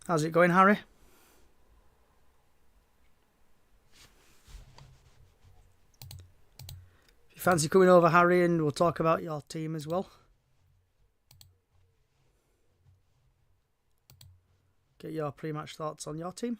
How's it going, Harry? If you fancy coming over, Harry, and we'll talk about your team as well. Get your pre-match thoughts on your team.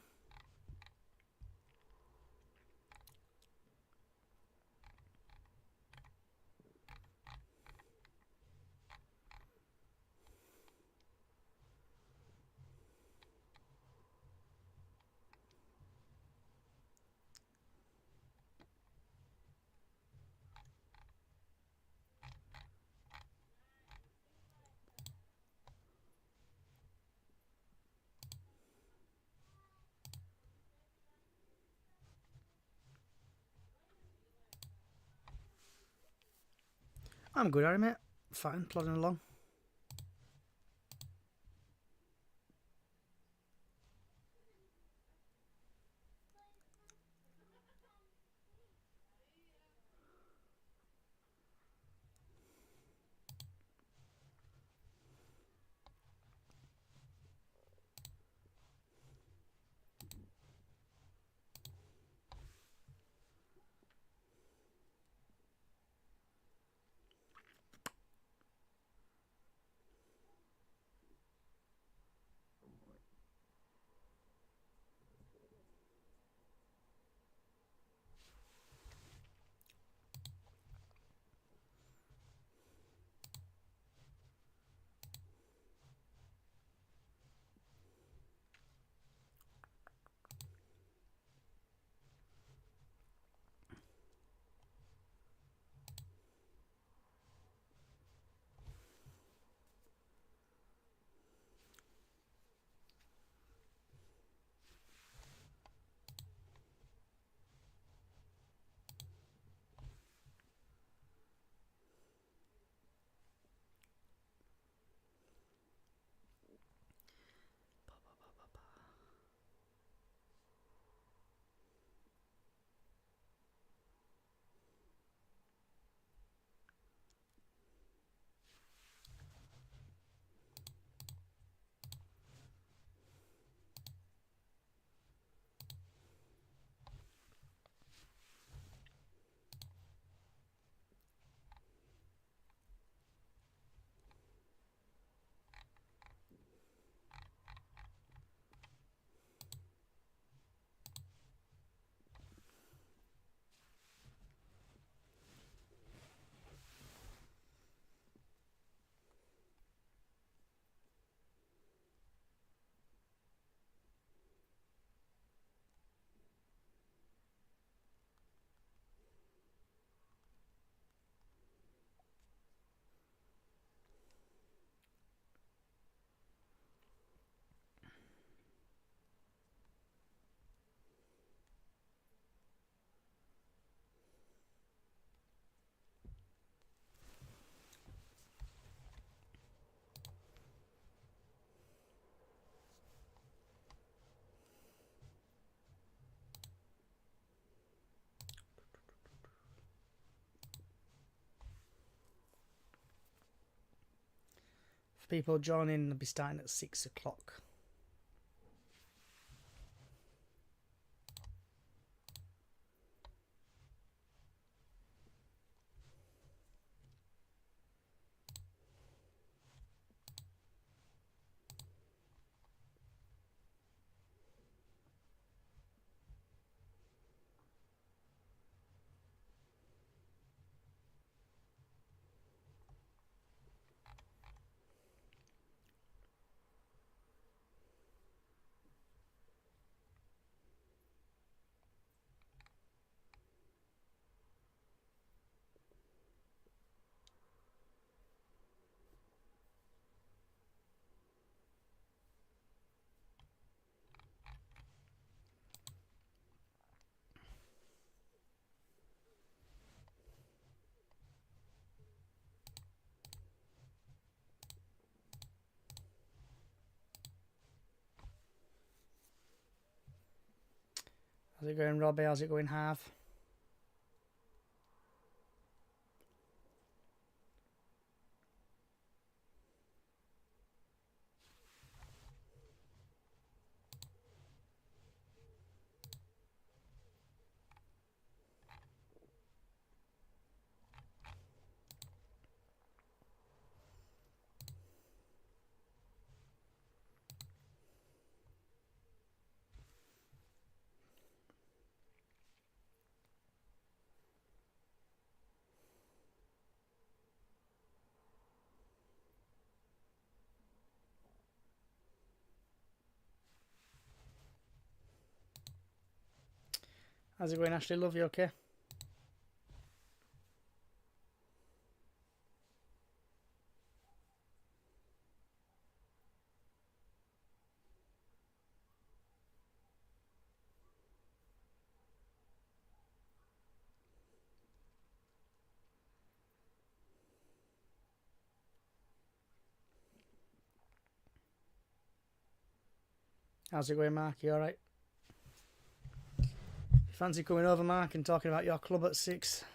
I'm good, Harry, mate. Fine, plodding along. For people joining, they'll be starting at 6 o'clock. How's it going, Robbie? How's it going, Harv? How's it going, Ashley? Love you, okay? How's it going, Mark? You alright? Fancy coming over, Mark, and talking about your club at 6?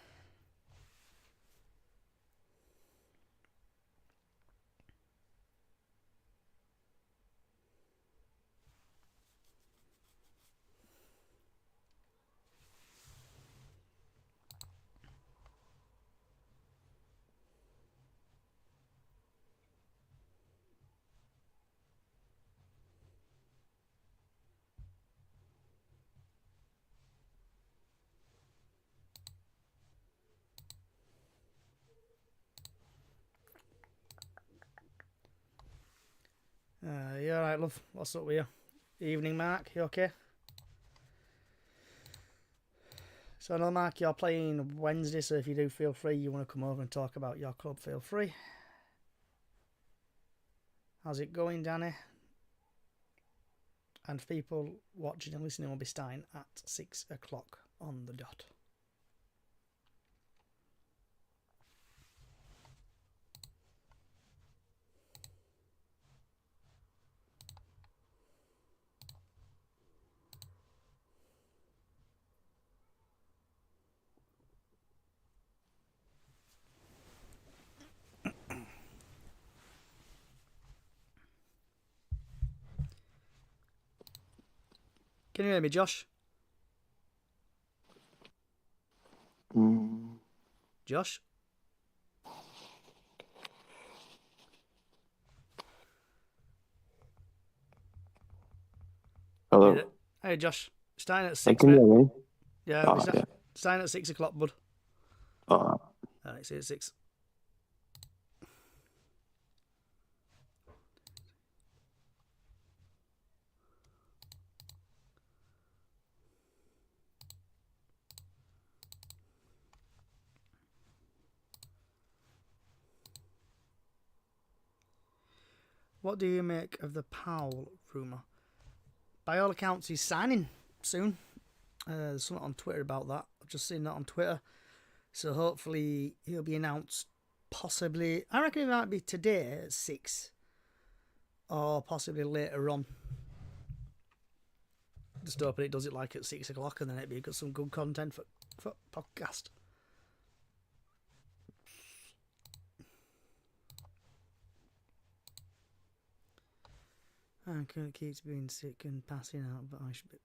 You alright, love? What's up with you? Evening, Mark. You okay? So, no, Mark, you're playing Wednesday, so if you do feel free, you want to come over and talk about your club, feel free. How's it going, Danny? And people watching and listening will be starting at 6 o'clock on the dot. Can you hear me, Josh? Josh? Hello. Hey, Josh. Starting at 6. Hey, can you hear me? Yeah, Oh, yeah. starting at 6 o'clock, bud. Oh, Alright, see you at 6. What do you make of the Powell rumour? By all accounts, he's signing soon. There's something on Twitter about that. I've just seen that on Twitter. So hopefully he'll be announced possibly. I reckon it might be today at 6. Or possibly later on. Just hoping it does it like at 6 o'clock and then it'd be some good content for podcast. I can't keep being sick and passing out, but I should be.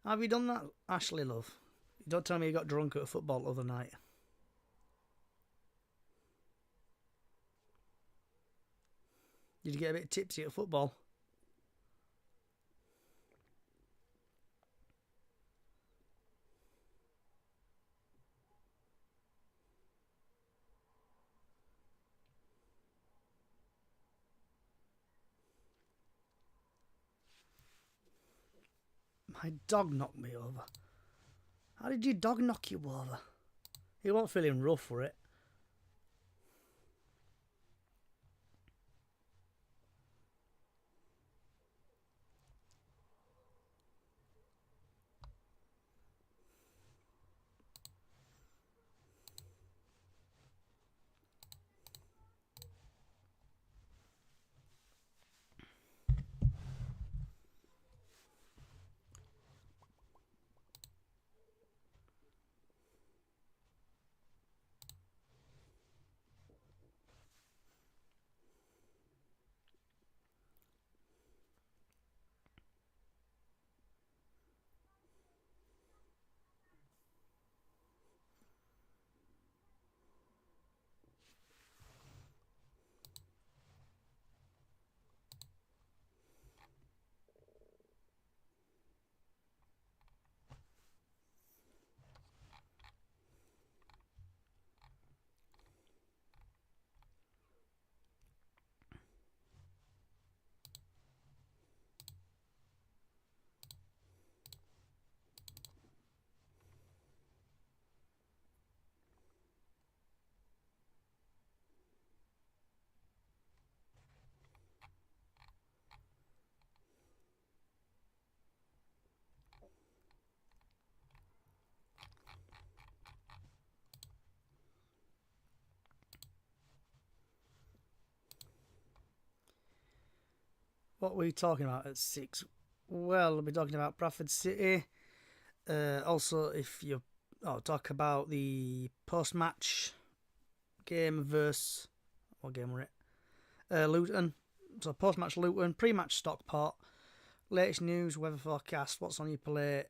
Have you done that, Ashley, love? Don't tell me you got drunk at football the other night. Did you get a bit tipsy at football? My dog knocked me over. How did your dog knock you over? You weren't feeling rough for it. What were we talking about at 6? Well, we'll be talking about Bradford City. Also, if you talk about the post-match game versus what game were it? Luton. So post-match Luton, pre-match Stockport, latest news, weather forecast, what's on your plate.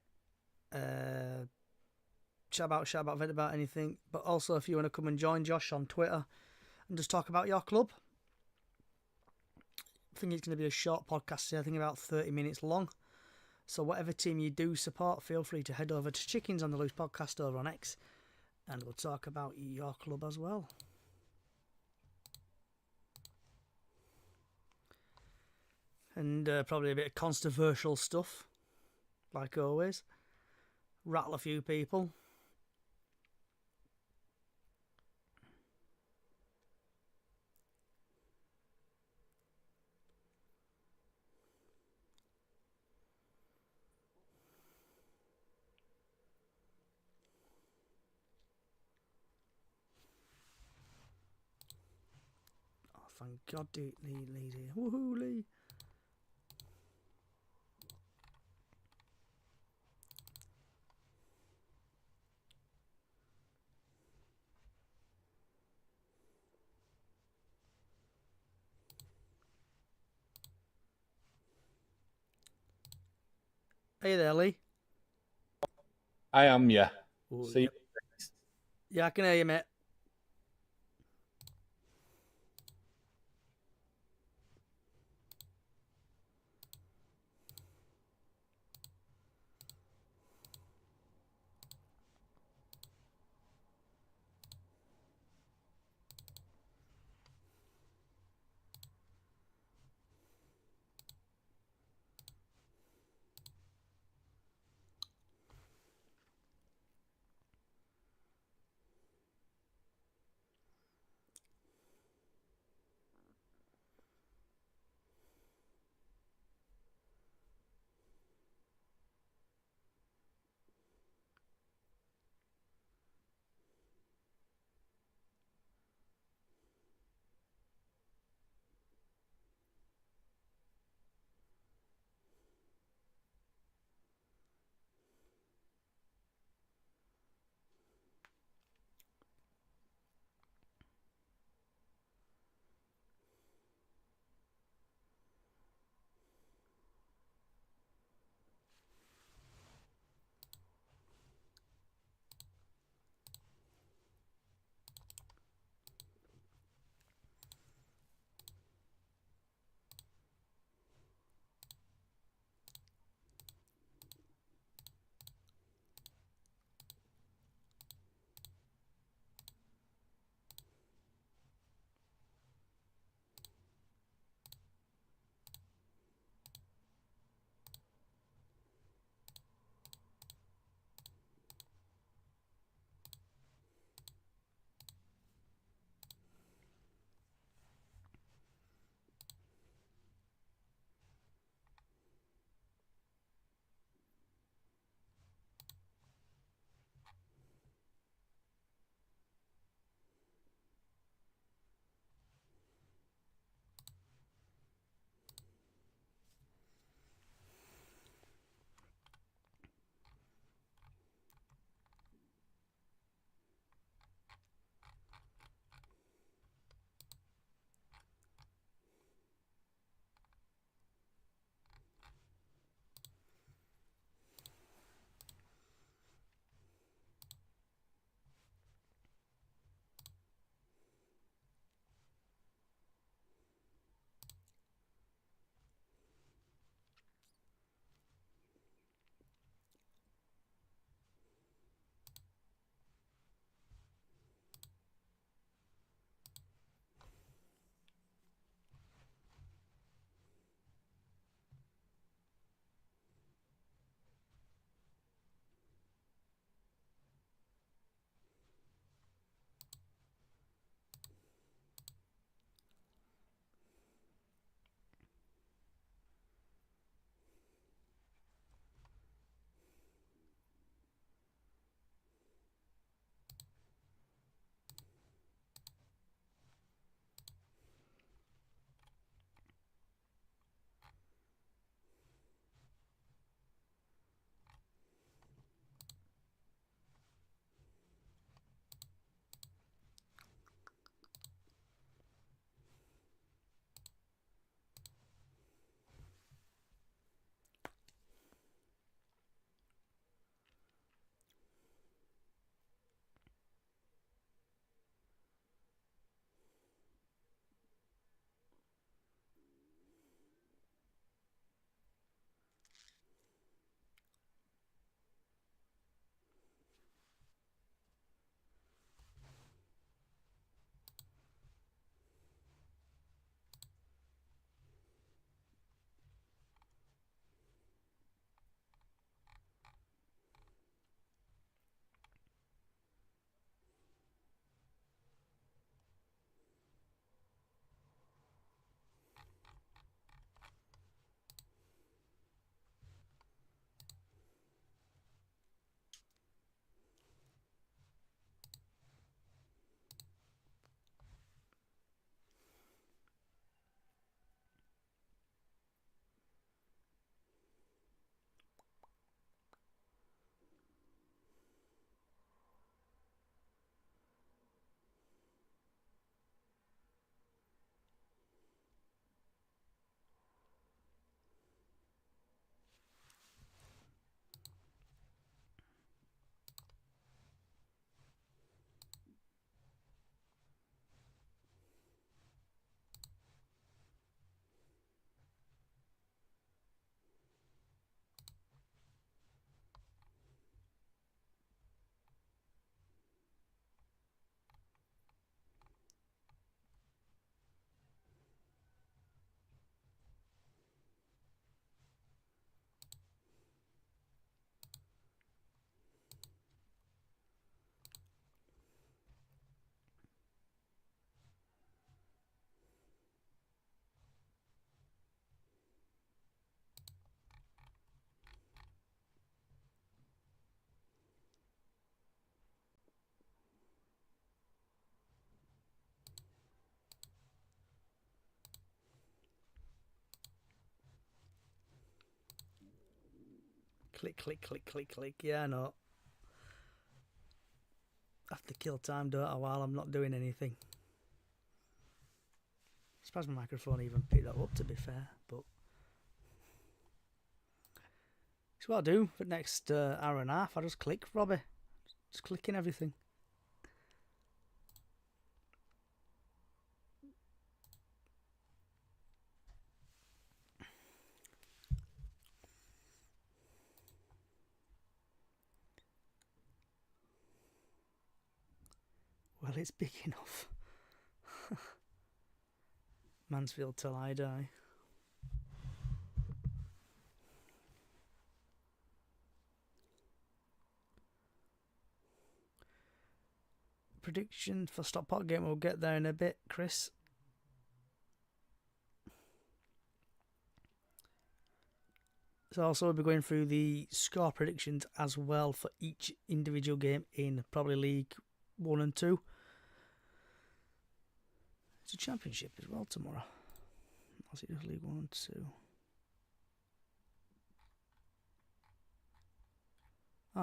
Chat about, vent about anything. But also, if you want to come and join Josh on Twitter and just talk about your club. I think it's going to be a short podcast today. I think about 30 minutes long. So whatever team you do support, feel free to head over to Chickens on the Loose podcast over on X, and we'll talk about your club as well. And probably a bit of controversial stuff, like always. Rattle a few people. Oh, thank God Lee's here. Woohoo, Lee. Hey there, Lee. I am, yeah. Ooh, See, yep. Yeah, I can hear you, mate. Click, click, click, click, click. Yeah, I know. I have to kill time, don't I, while I'm not doing anything. I suppose my microphone even picked that up, to be fair, but it's what I do for the next hour and a half. I just click, Robbie. Just clicking everything. Well, it's big enough. Mansfield till I die. Prediction for Stockport game, we'll get there in a bit, Chris. So also we'll be going through the score predictions as well for each individual game in probably League 1 and 2. It's a championship as well tomorrow. I'll see just League 1 and 2.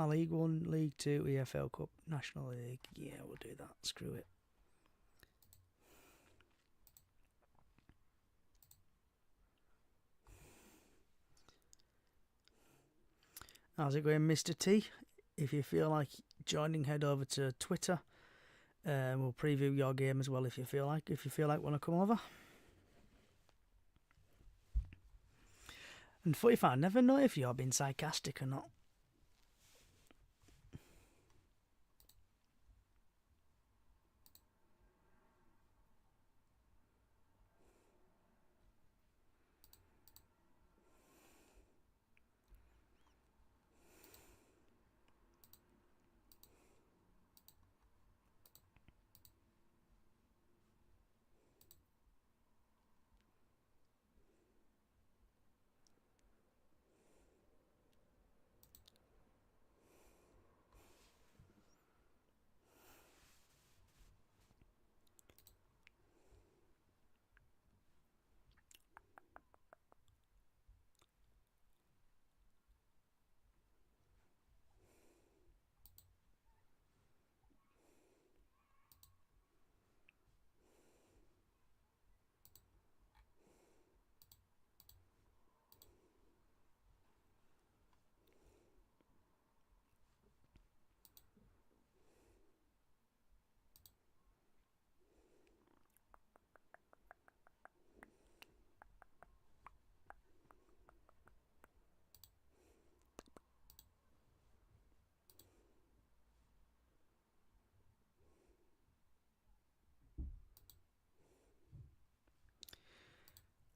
League 1, League 2, EFL Cup, National League. Yeah, we'll do that. Screw it. How's it going, Mr. T? If you feel like joining, head over to Twitter. We'll preview your game as well if you feel like. If you feel like want to come over. And 45, I never know if you're being sarcastic or not.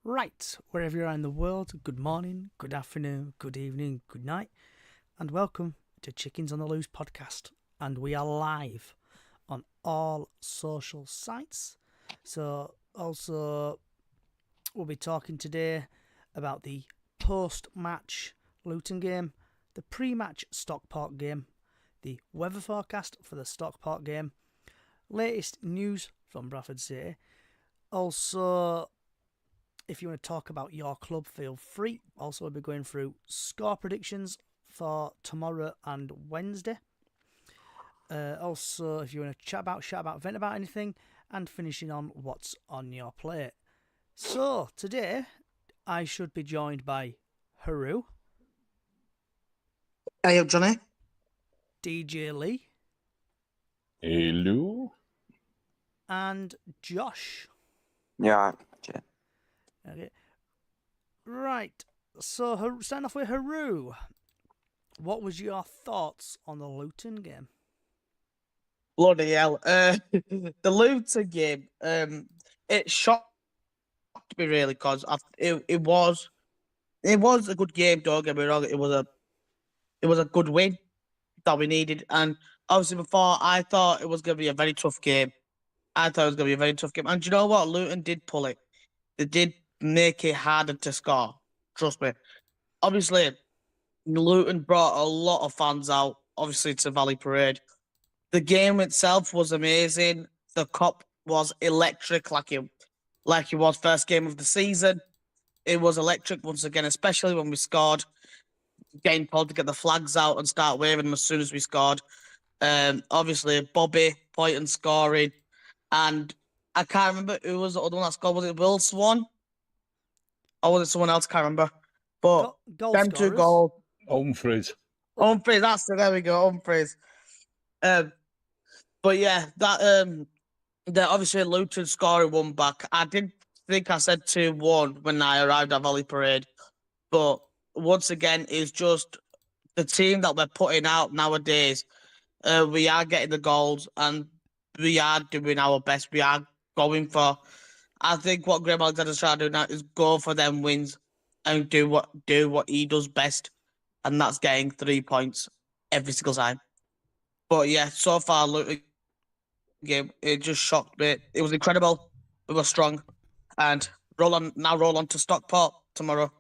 Right, wherever you are in the world, good morning, good afternoon, good evening, good night, and welcome to Chickens on the Loose podcast. And we are live on all social sites. So, also, we'll be talking today about the post-match Luton game, the pre-match Stockport game, the weather forecast for the Stockport game, latest news from Bradford City. Also, if you want to talk about your club, feel free. Also, we'll be going through score predictions for tomorrow and Wednesday. Also, if you want to chat about, vent about anything, and finishing on what's on your plate. So, today, I should be joined by Haru. Hey up, Johnny. DJ Lee. Hello. And Josh. Yeah. Okay. Right. So, starting off with Haru. What was your thoughts on the Luton game? Bloody hell. The Luton game, it shocked me really because it was a good game, don't get me wrong. It was a good win that we needed. And obviously before I thought it was gonna be a very tough game. And you know what? Luton did pull it. They did make it harder to score. Trust me. Obviously, Luton brought a lot of fans out, obviously, to Valley Parade. The game itself was amazing. The Cop was electric, like it was first game of the season. It was electric once again, especially when we scored. getting told to get the flags out and start waving them as soon as we scored. Obviously, Bobby pointing, scoring, and I can't remember who was the other one that scored. Was it Will Swan? Or was it someone else? Can't remember. But Goal them 2 scorers. goals. Humphreys. Humphreys, that's it. There we go. Humphreys. But yeah, that obviously Luton scoring one back. I did think I said 2-1 when I arrived at Valley Parade, but once again, it's just the team that we're putting out nowadays. We are getting the goals and we are doing our best. We are going for. I think what Graham Alexander's trying to do now is go for them wins and do what he does best, and that's getting 3 points every single time. But yeah, so far, Luton game, it just shocked me. It was incredible. We were strong, and roll on to Stockport tomorrow.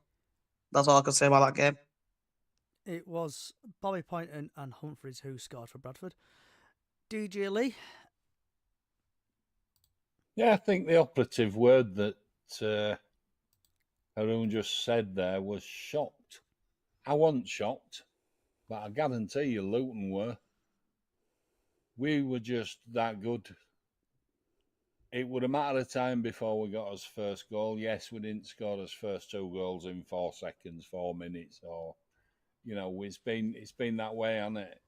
That's all I can say about that game. It was Bobby Poynton and Humphreys who scored for Bradford. DJ Lee. Yeah, I think the operative word that Haroon just said there was shocked. I wasn't shocked, but I guarantee you Luton were. We were just that good. It would a matter of time before we got us first goal. Yes, we didn't score us first 2 goals in 4 seconds, 4 minutes, or it's been that way, hasn't it?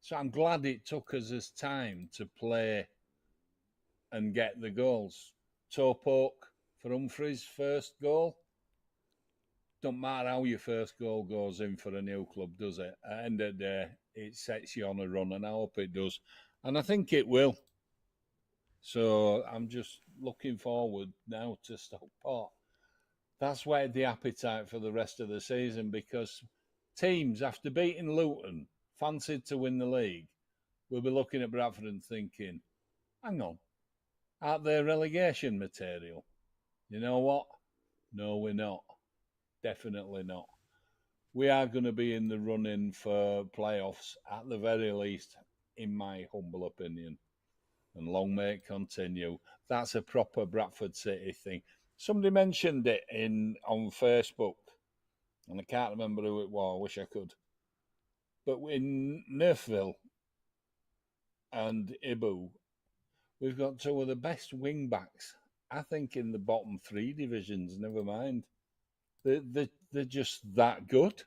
So I'm glad it took us as time to play and get the goals. Toe poke for Humphreys' first goal. Don't matter how your first goal goes in for a new club, does it? At the end of the day, it sets you on a run, and I hope it does. And I think it will. So I'm just looking forward now to Stockport. That's where the appetite for the rest of the season, because teams, after beating Luton, fancied to win the league, will be looking at Bradford and thinking, hang on, aren't they relegation material? You know what? No, we're not. Definitely not. We are going to be in the running for playoffs at the very least, in my humble opinion. And long may it continue. That's a proper Bradford City thing. Somebody mentioned it on Facebook, and I can't remember who it was. I wish I could. But in Nerfville and Ibu, we've got 2 of the best wing backs, I think, in the bottom 3 divisions. Never mind. They're just that good,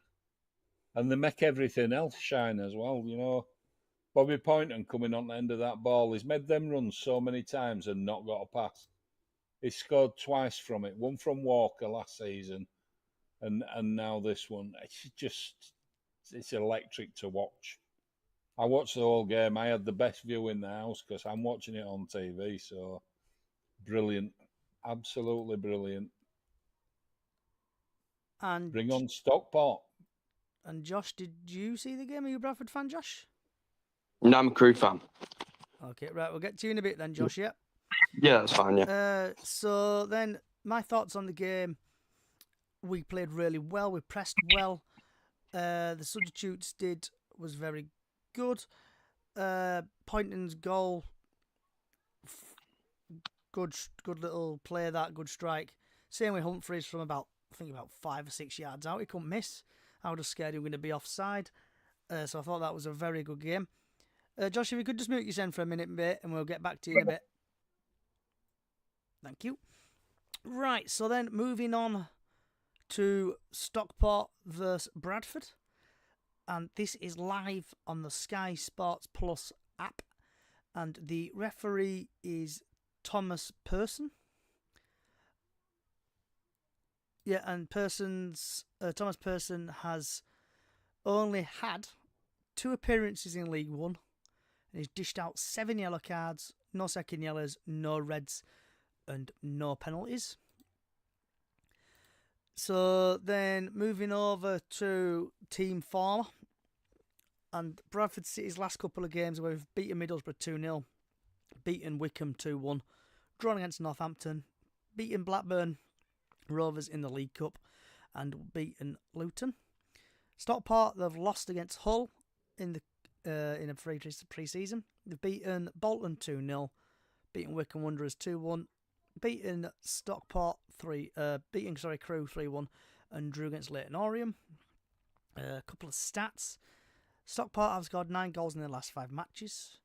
and they make everything else shine as well. Bobby Poynton coming on the end of that ball, he's made them run so many times and not got a pass. He scored twice from it, one from Walker last season, and now this one. It's electric to watch. I watched the whole game. I had the best view in the house because I'm watching it on TV. So brilliant, absolutely brilliant. And bring on Stockport. And Josh, did you see the game? Are you a Bradford fan, Josh? No, I'm a Crew fan. Okay, right. We'll get to you in a bit then, Josh. Yeah. Yeah, that's fine. Yeah. So then, my thoughts on the game. We played really well. We pressed well. The substitutes was very good. Poynton's goal, good little play. That good strike. Same with Humphreys from about 5 or 6 yards out. He couldn't miss. I was just scared he was going to be offside. So I thought that was a very good game. Josh, if you could just mute yourself for a minute, mate, and we'll get back to you in a bit. Thank you. Right, so then moving on to Stockport versus Bradford. And this is live on the Sky Sports Plus app. And the referee is Thomas Persson. Yeah, and Thomas Persson has only had 2 appearances in League One. And he's dished out 7 yellow cards, no second yellows, no reds, and no penalties. So then moving over to team form. And Bradford City's last couple of games, we've beaten Middlesbrough 2-0, beaten Wickham 2-1, drawn against Northampton, beaten Blackburn Rovers in the League Cup, and beaten Luton. Stockport, they've lost against Hull in a pre-season. They've beaten Bolton 2-0, beaten Wickham Wanderers 2-1, beaten Crew 3-1, and drew against Leyton Orient. A couple of stats. Stockport have scored 9 goals in their last 5 matches.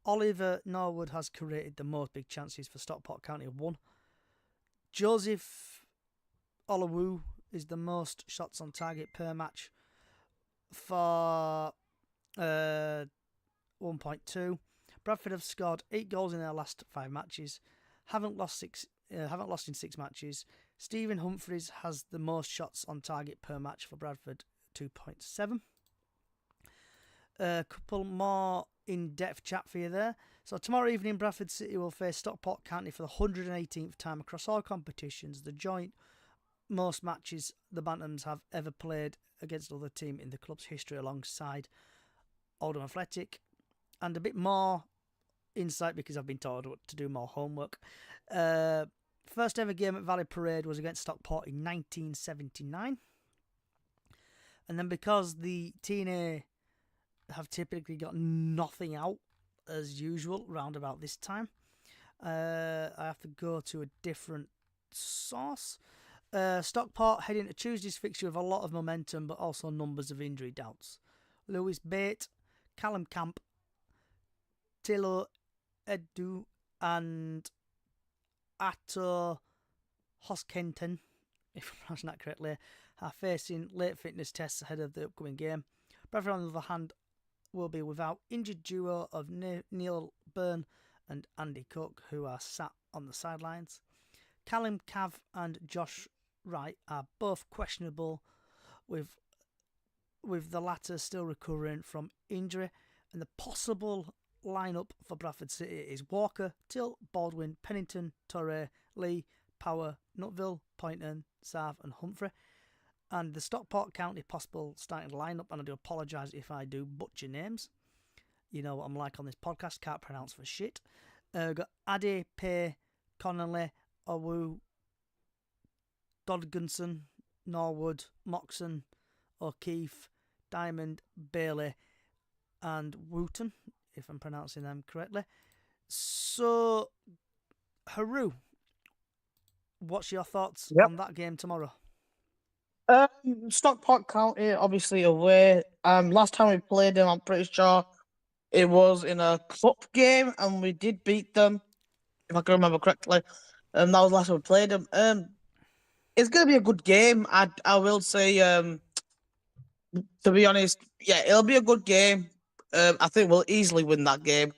Oliver Norwood has created the most big chances for Stockport County of 1. Joseph Olawu is the most shots on target per match for 1.2. Bradford have scored 8 goals in their last 5 matches. Haven't lost in 6 matches. Stephen Humphreys has the most shots on target per match for Bradford, 2.7. A couple more in-depth chat for you there. So tomorrow evening, Bradford City will face Stockport County for the 118th time across all competitions, the joint most matches the Bantams have ever played against another team in the club's history, alongside Oldham Athletic. And a bit more insight, because I've been told to do more homework. First ever game at Valley Parade was against Stockport in 1979. And then because the TNA have typically got nothing out as usual round about this time, I have to go to a different source. Stockport heading to Tuesday's fixture with a lot of momentum, but also numbers of injury doubts. Lewis Bate, Callum Camp, Tilo Edu and Atto Hoskenten, if I'm pronouncing that correctly, are facing late fitness tests ahead of the upcoming game. Bradford, on the other hand, will be without injured duo of Neil Byrne and Andy Cook, who are sat on the sidelines. Callum Cav and Josh Wright are both questionable, with the latter still recovering from injury, and the possible lineup for Bradford City is Walker, Till, Baldwin, Pennington, Torre, Lee, Power, Nutville, Poynton, Sarve and Humphrey. And the Stockport County possible starting lineup, and I do apologise if I do butcher names. You know what I'm like on this podcast, can't pronounce for shit. Got Ade, Pay, Connolly, Owu, Dodginson, Norwood, Moxon, O'Keefe, Diamond, Bailey and Wooten, if I'm pronouncing them correctly. So, Haru, what's your thoughts on that game tomorrow? Stockport County, obviously away. Last time we played them, I'm pretty sure it was in a cup game, and we did beat them, if I can remember correctly. That was the last time we played them. It's gonna be a good game. I will say, to be honest, yeah, it'll be a good game. I think we'll easily win that game.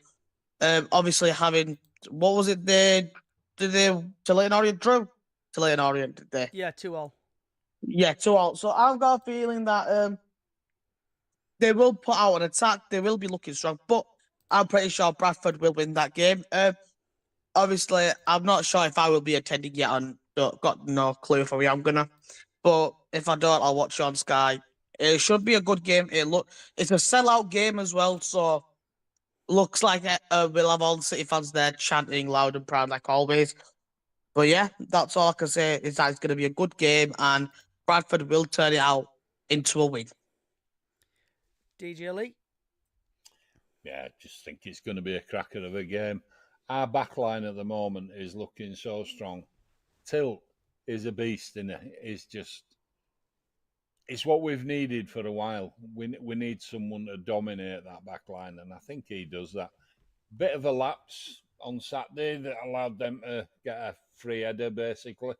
Obviously having, what was it? Did they Chilean Orient drew? Chilean Orient, did they? Yeah, 2-2. Yeah, 2-2. So I've got a feeling that they will put out an attack. They will be looking strong, but I'm pretty sure Bradford will win that game. Obviously, I'm not sure if I will be attending yet. I got no clue if I am gonna. But if I don't, I'll watch it on Sky. It should be a good game. It's a sellout game as well, so looks like we'll have all the City fans there chanting loud and proud like always. But yeah, that's all I can say, is that it's going to be a good game and Bradford will turn it out into a win. DJ Lee? Yeah, I just think it's going to be a cracker of a game. Our backline at the moment is looking so strong. Till is a beast, in it. It's what we've needed for a while. We need someone to dominate that backline, and I think he does that. Bit of a lapse on Saturday that allowed them to get a free header, basically.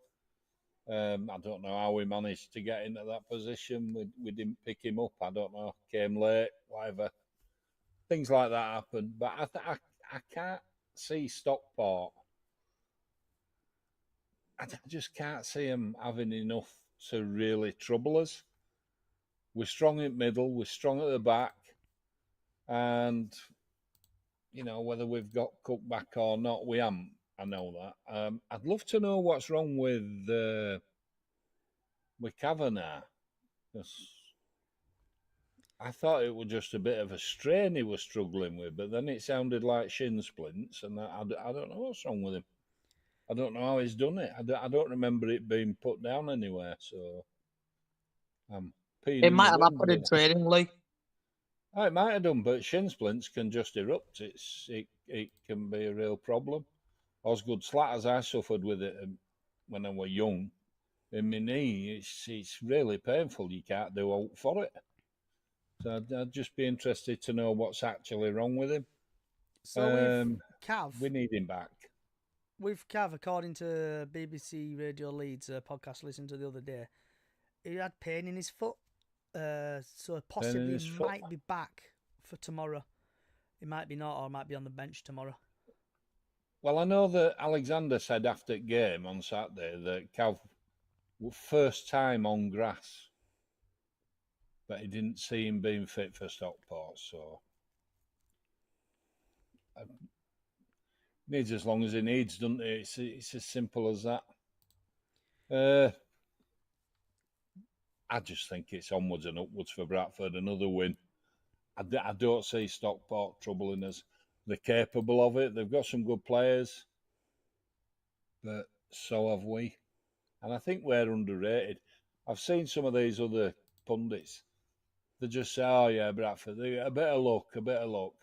I don't know how we managed to get into that position. We didn't pick him up. I don't know. Came late, whatever. Things like that happen. But I can't see Stockport. I just can't see them having enough to really trouble us. We're strong in the middle. We're strong at the back. And, you know, whether we've got Cook back or not, we haven't. I know that. I'd love to know what's wrong with Kavanagh. I thought it was just a bit of a strain he was struggling with, but then it sounded like shin splints, and I don't know what's wrong with him. I don't know how he's done it. I don't remember it being put down anywhere, so I'm peeing It in might the have wind, happened in training, Lee. Oh, it might have done, but shin splints can just erupt. It can be a real problem. Osgood Slatters, I suffered with it when I was young. In my knee, it's really painful. You can't do out for it. So I'd just be interested to know what's actually wrong with him. So with Cav, we need him back. With Cav, according to BBC Radio Leeds podcast I listened to the other day, he had pain in his foot, so possibly might be back for tomorrow. He might be not, or might be on the bench tomorrow. Well, I know that Alexander said after the game on Saturday that Cav was first time on grass, but he didn't see him being fit for Stockport, so needs as long as he needs, doesn't he? It's as simple as that. I just think it's onwards and upwards for Bradford. Another win. I don't see Stockport troubling us. They're capable of it. They've got some good players, but so have we. And I think we're underrated. I've seen some of these other pundits. They just say, oh, yeah, Bradford, a bit of luck.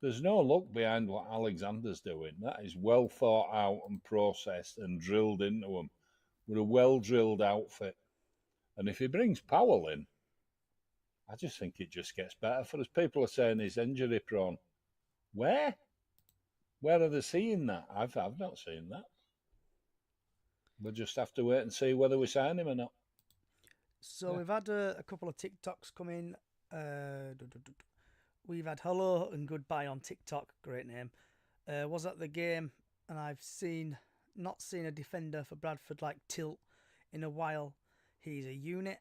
There's no luck behind what Alexander's doing. That is well thought out and processed and drilled into them. We're a well-drilled outfit. And if he brings Powell in, I just think it just gets better for us. People are saying he's injury prone. Where? Where are they seeing that? I've not seen that. We'll just have to wait and see whether we sign him or not. So we've had a couple of TikToks come in. We've had hello and goodbye on TikTok. Great name. Was at the game, and I've not seen a defender for Bradford like Tilt in a while. He's a unit.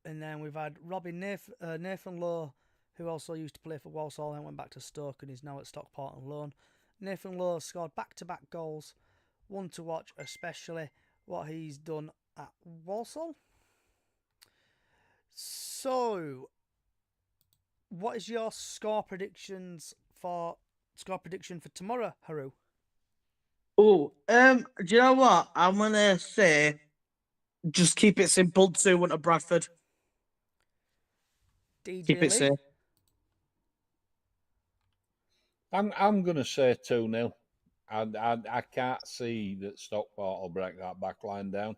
And then we've had Nathan Lowe, who also used to play for Walsall and went back to Stoke and is now at Stockport on loan. Nathan Lowe scored back-to-back goals. One to watch, especially what he's done at Walsall. So, what is your score prediction for tomorrow, Haru? Oh, do you know what? I'm gonna say, just keep it simple. 2-1 to Bradford. DJ keep it Lee? safe. I'm gonna say 2-0. I can't see that Stockport will break that back line down.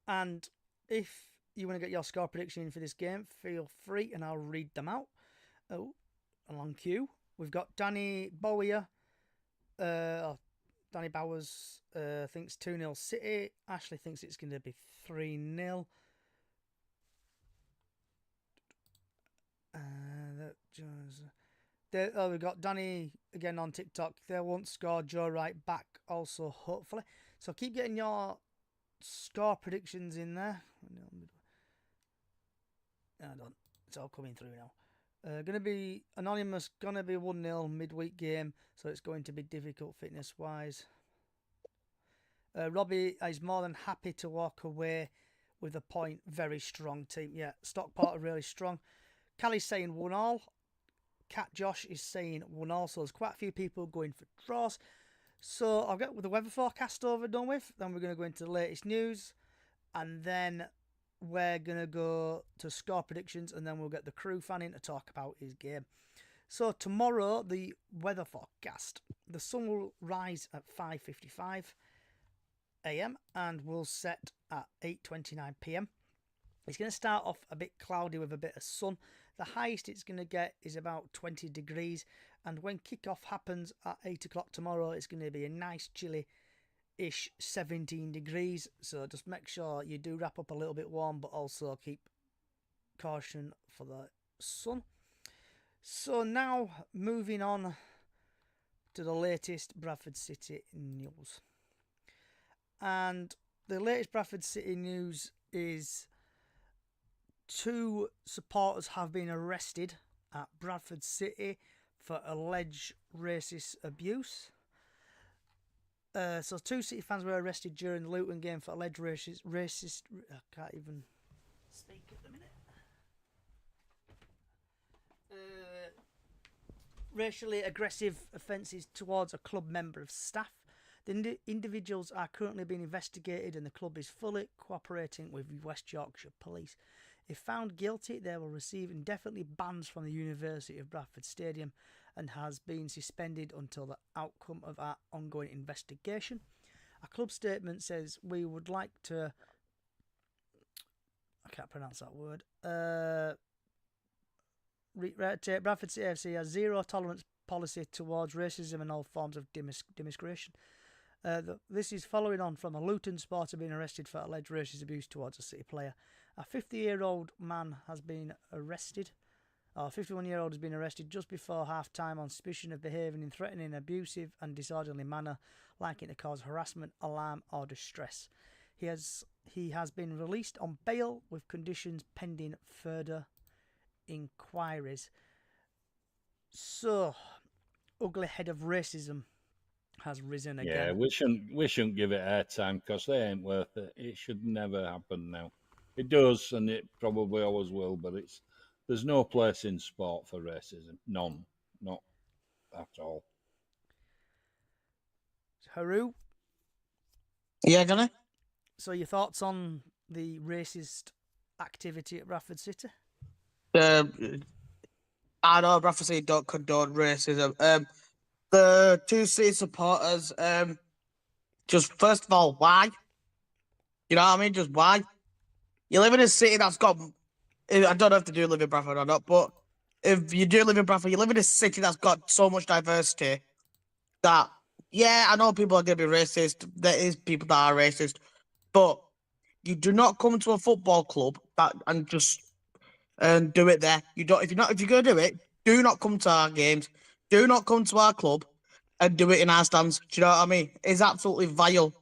And if you want to get your score prediction in for this game, feel free and I'll read them out. Oh, along queue. We've got Danny Bowyer. Danny Bowers thinks 2-0 City. Ashley thinks it's going to be 3-0. We've got Danny again on TikTok. They won't score. Joe Wright back also, hopefully. So keep getting your score predictions in there. It's all coming through now. Going to be anonymous. Going to be 1-0 midweek game, so it's going to be difficult fitness wise. Robbie is more than happy to walk away with a point. Very strong team. Yeah, Stockport are really strong. Callie's saying 1-1. Cat Josh is saying 1-1. So there's quite a few people going for draws. So I'll get with the weather forecast over done with. Then we're going to go into the latest news, and then we're going to go to score predictions, and then we'll get the crew fan in to talk about his game. So tomorrow, the weather forecast. The sun will rise at 5:55 a.m. and will set at 8:29 p.m. It's going to start off a bit cloudy with a bit of sun. The highest it's going to get is about 20 degrees. And when kickoff happens at 8 o'clock tomorrow, it's going to be a nice chilly-ish 17 degrees. So just make sure you do wrap up a little bit warm, but also keep caution for the sun. So now moving on to the latest Bradford City news. And the latest Bradford City news is 2 supporters have been arrested at Bradford City for alleged racist abuse. So 2 City fans were arrested during the Luton game for alleged racist. I can't even speak at the minute. Racially aggressive offences towards a club member of staff. The individuals are currently being investigated, and the club is fully cooperating with West Yorkshire Police. If found guilty, they will receive indefinitely bans from the University of Bradford Stadium and has been suspended until the outcome of our ongoing investigation. A club statement says, we would like to... I can't pronounce that word. Bradford City FC has zero tolerance policy towards racism and all forms of discrimination. This is following on from a Luton supporter being arrested for alleged racist abuse towards a City player. A 50-year-old man has been arrested. A 51-year-old has been arrested just before half-time on suspicion of behaving in threatening, abusive and disorderly manner, likely to cause harassment, alarm or distress. He has been released on bail with conditions pending further inquiries. So, ugly head of racism has risen again. Yeah, we shouldn't give it airtime because they ain't worth it. It should never happen now. It does, and it probably always will. But there's no place in sport for racism. None, not at all. Haru? Yeah, gonna. So your thoughts on the racist activity at Bradford City? I know Bradford City don't condone racism. The two City supporters, just first of all, why? You know what I mean? Just why? You live in a city that's got. I don't know if they do live in Bradford or not, but if you do live in Bradford, you live in a city that's got so much diversity that, yeah, I know people are going to be racist. There is people that are racist, but you do not come to a football club and just do it there. You don't. If you're going to do it, do not come to our games. Do not come to our club and do it in our stands. Do you know what I mean? It's absolutely vile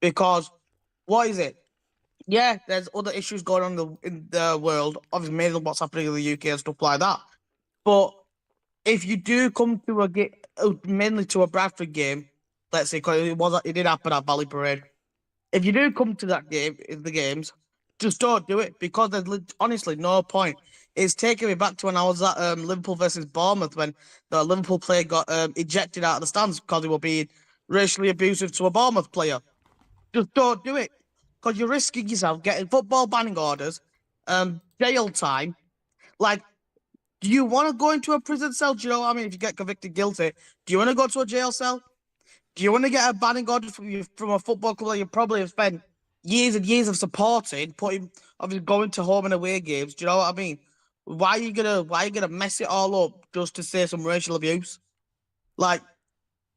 because what is it? Yeah, there's other issues going on in the world, obviously mainly what's happening in the UK and stuff like that. But if you do come to a game, mainly to a Bradford game, let's say, because it did happen at Valley Parade. If you do come to that game, the games, just don't do it because there's honestly no point. It's taking me back to when I was at Liverpool versus Bournemouth when the Liverpool player got ejected out of the stands because he was being racially abusive to a Bournemouth player. Just don't do it because you're risking yourself getting football banning orders, jail time. Like, do you want to go into a prison cell? Do you know what I mean? If you get convicted guilty, do you want to go to a jail cell? Do you want to get a banning order from a football club that you probably have spent years and years of supporting, obviously going to home and away games? Do you know what I mean? Why are you gonna mess it all up just to say some racial abuse? Like,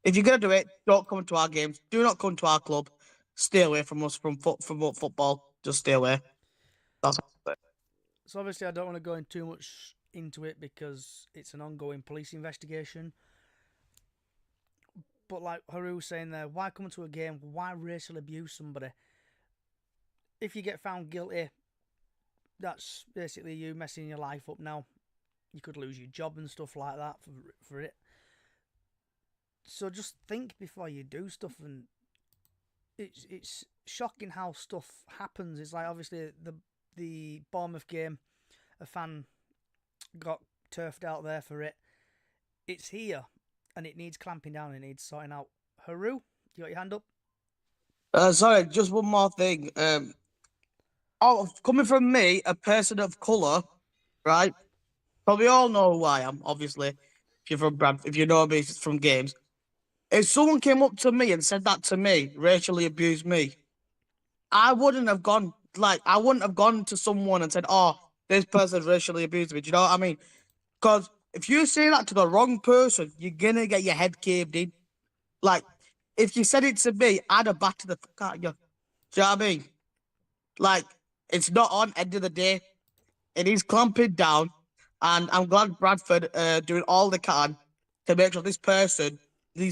if you're gonna do it, don't come to our games. Do not come to our club. Stay away from us from football. Just stay away. That's it. So obviously I don't want to go in too much into it because it's an ongoing police investigation. But like Haru was saying there, why come to a game? Why racial abuse somebody? If you get found guilty, that's basically you messing your life up now. You could lose your job and stuff like that for it. So just think before you do stuff, and it's shocking how stuff happens. It's like obviously the Bournemouth game, a fan got turfed out there for it. It's here, and it needs clamping down. It needs sorting out. Haru, you got your hand up? Sorry, just one more thing. Coming from me, a person of colour, right? Probably all know who I am, obviously. If you know me from games. If someone came up to me and said that to me, racially abused me, I wouldn't have gone to someone and said, "Oh, this person racially abused me." Do you know what I mean? Because if you say that to the wrong person, you're gonna get your head caved in. Like, if you said it to me, I'd have battered the fuck out of you. Do you know what I mean? Like, it's not on. End of the day, it is clamping down, and I'm glad Bradford doing all they can to make sure these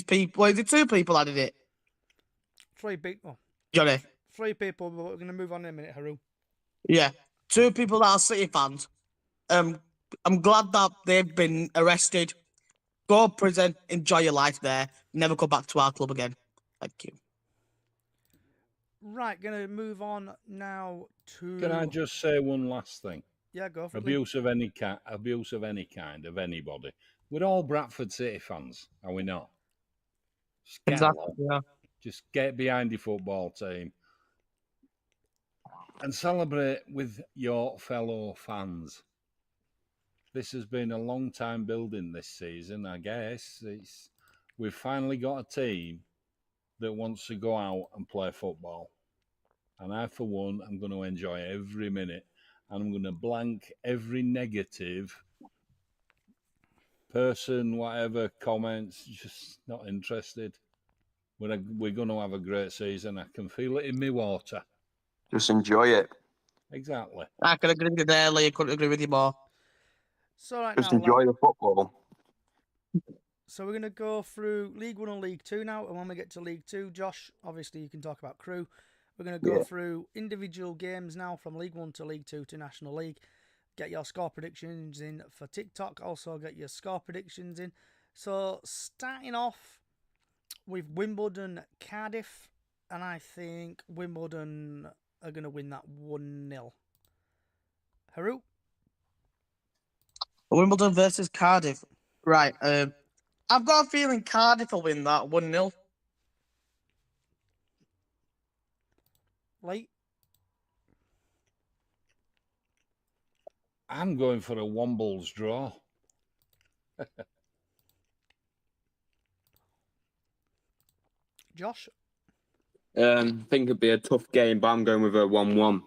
people. Well, is it two people that did it? 3 people. Johnny. 3 people, but we're going to move on in a minute, Haru. Yeah, 2 people that are City fans. I'm glad that they've been arrested. Go to prison, enjoy your life there. Never come back to our club again. Thank you. Right, going to move on now to. Can I just say one last thing? Yeah, go for it. Abuse of any kind of anybody. We're all Bradford City fans, are we not? Just get Exactly. along. Yeah. Just get behind your football team and celebrate with your fellow fans. This has been a long time building this season, I guess. We've finally got a team that wants to go out and play football. And I, for one, am going to enjoy every minute. and I'm going to blank every negative person, whatever comments, just not interested. We're going to have a great season. I can feel it in my water. Just enjoy it. Exactly. I could agree with you there, Lee. I couldn't agree with you more. So right Just now, enjoy the football. so we're going to go through League 1 and League 2 now. And when we get to League 2, Josh, obviously you can talk about Crew. We're going to go through individual games now from League 1 to League 2 to National League. Get your score predictions in for TikTok. Also get your score predictions in. So starting off with Wimbledon Cardiff. And I think Wimbledon are going to win that 1-0. Haru? Wimbledon versus Cardiff. Right. I've got a feeling Cardiff will win that 1-0. Late? I'm going for a Wombles draw. Josh? I think it'd be a tough game, but I'm going with a 1-1.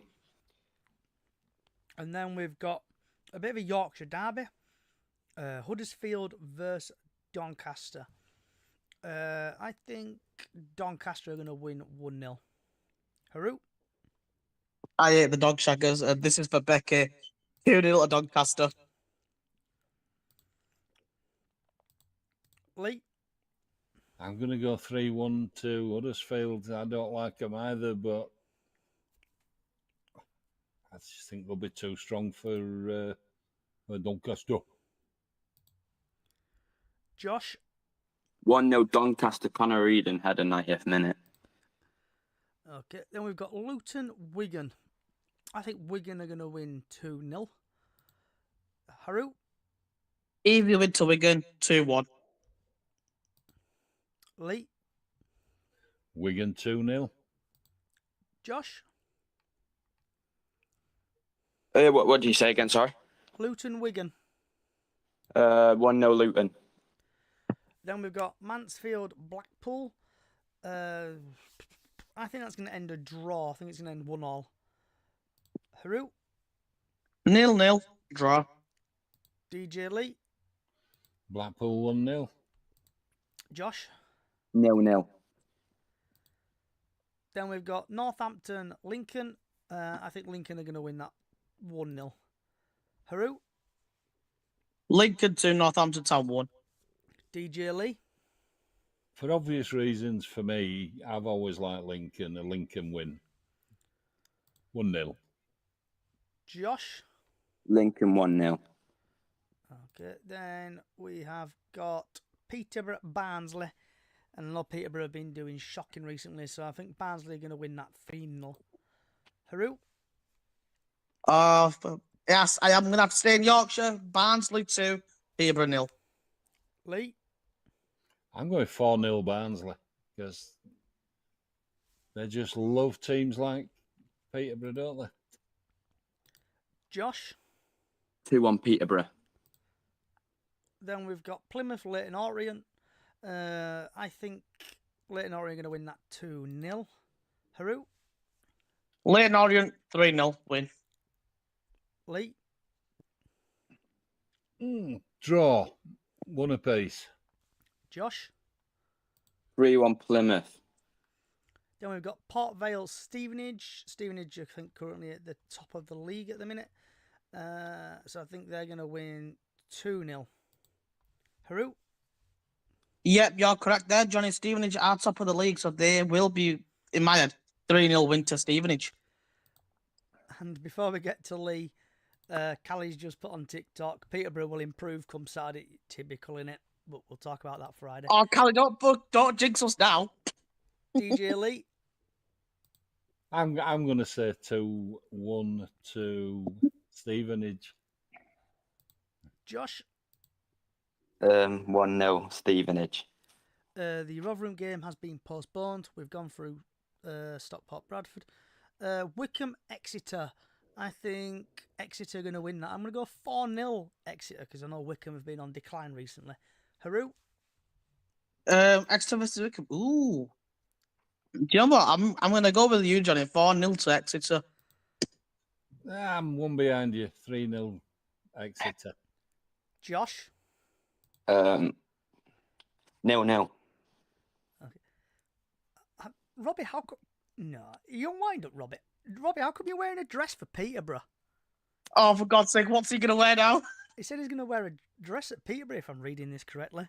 And then we've got a bit of a Yorkshire derby. Huddersfield versus Doncaster. I think Doncaster are going to win 1-0. Haru? I hate the dog shaggers. This is for Becky. 2-0 to Doncaster. Lee? I'm going to go 3-1 to Huddersfield. I don't like them either, but I just think they'll be too strong for Doncaster. Josh? 1-0 Doncaster. Connor Eden had a 90th minute. Okay, then we've got Luton Wigan. I think Wigan are going to win 2-0. Haru? Easy win to Wigan, 2-1. Lee? Wigan 2-0. Josh? What did you say again? Sorry. Luton Wigan. 1-0 Luton. Then we've got Mansfield Blackpool. I think that's going to end a draw. I think it's going to end 1-1. Haru? 0-0 draw. DJ Lee? Blackpool 1-0. Josh? 0-0. Then we've got Northampton Lincoln. I think Lincoln are going to win that 1-0. Haru? Lincoln 2, Northampton Town 1. DJ Lee? For obvious reasons, for me, I've always liked Lincoln. A Lincoln win. 1-0. Josh? Lincoln 1-0. Okay, then we have got Peterborough Barnsley. And I know Peterborough have been doing shocking recently, so I think Barnsley are going to win that 3-0. Haru? Yes, I am going to have to stay in Yorkshire. Barnsley 2, Peterborough 0. Lee? I'm going 4-0 Barnsley because they just love teams like Peterborough, don't they? Josh? 2-1 Peterborough. Then we've got Plymouth Leyton Orient. I think Leyton Orient are going to win that 2-0. Haru? Leyton Orient 3-0 win. Lee? Draw. 1 apiece. Josh? 3-1 Plymouth. Then we've got Port Vale Stevenage. Stevenage, I think, currently at the top of the league at the minute. So I think they're going to win 2-0. Haru? Yep, you're correct there. Johnny. Stevenage are top of the league, so they will be, in my head, 3-0 win to Stevenage. And before we get to Lee, Callie's just put on TikTok, Peterborough will improve come Saturday. Typical, innit? But we'll talk about that Friday. Oh, Callie, don't jinx us now. DJ Lee? I'm going to say 2-1 to Stevenage. Josh? 1-0 Stevenage. The Rotherham game has been postponed. We've gone through Stockport, Bradford. Wickham, Exeter. I think Exeter are going to win that. I'm going to go 4-0 Exeter because I know Wickham have been on decline recently. Haru? Exeter versus Wickham. Ooh. Do you know what? I'm going to go with you, Johnny. 4-0 to Exeter. I'm one behind you. 3-0 Exeter. Josh? 0-0. Robbie, how come... No, you wind up, Robbie. Robbie, how come you're wearing a dress for Peterborough? Oh, for God's sake, what's he going to wear now? He said he's going to wear a dress at Peterborough, if I'm reading this correctly.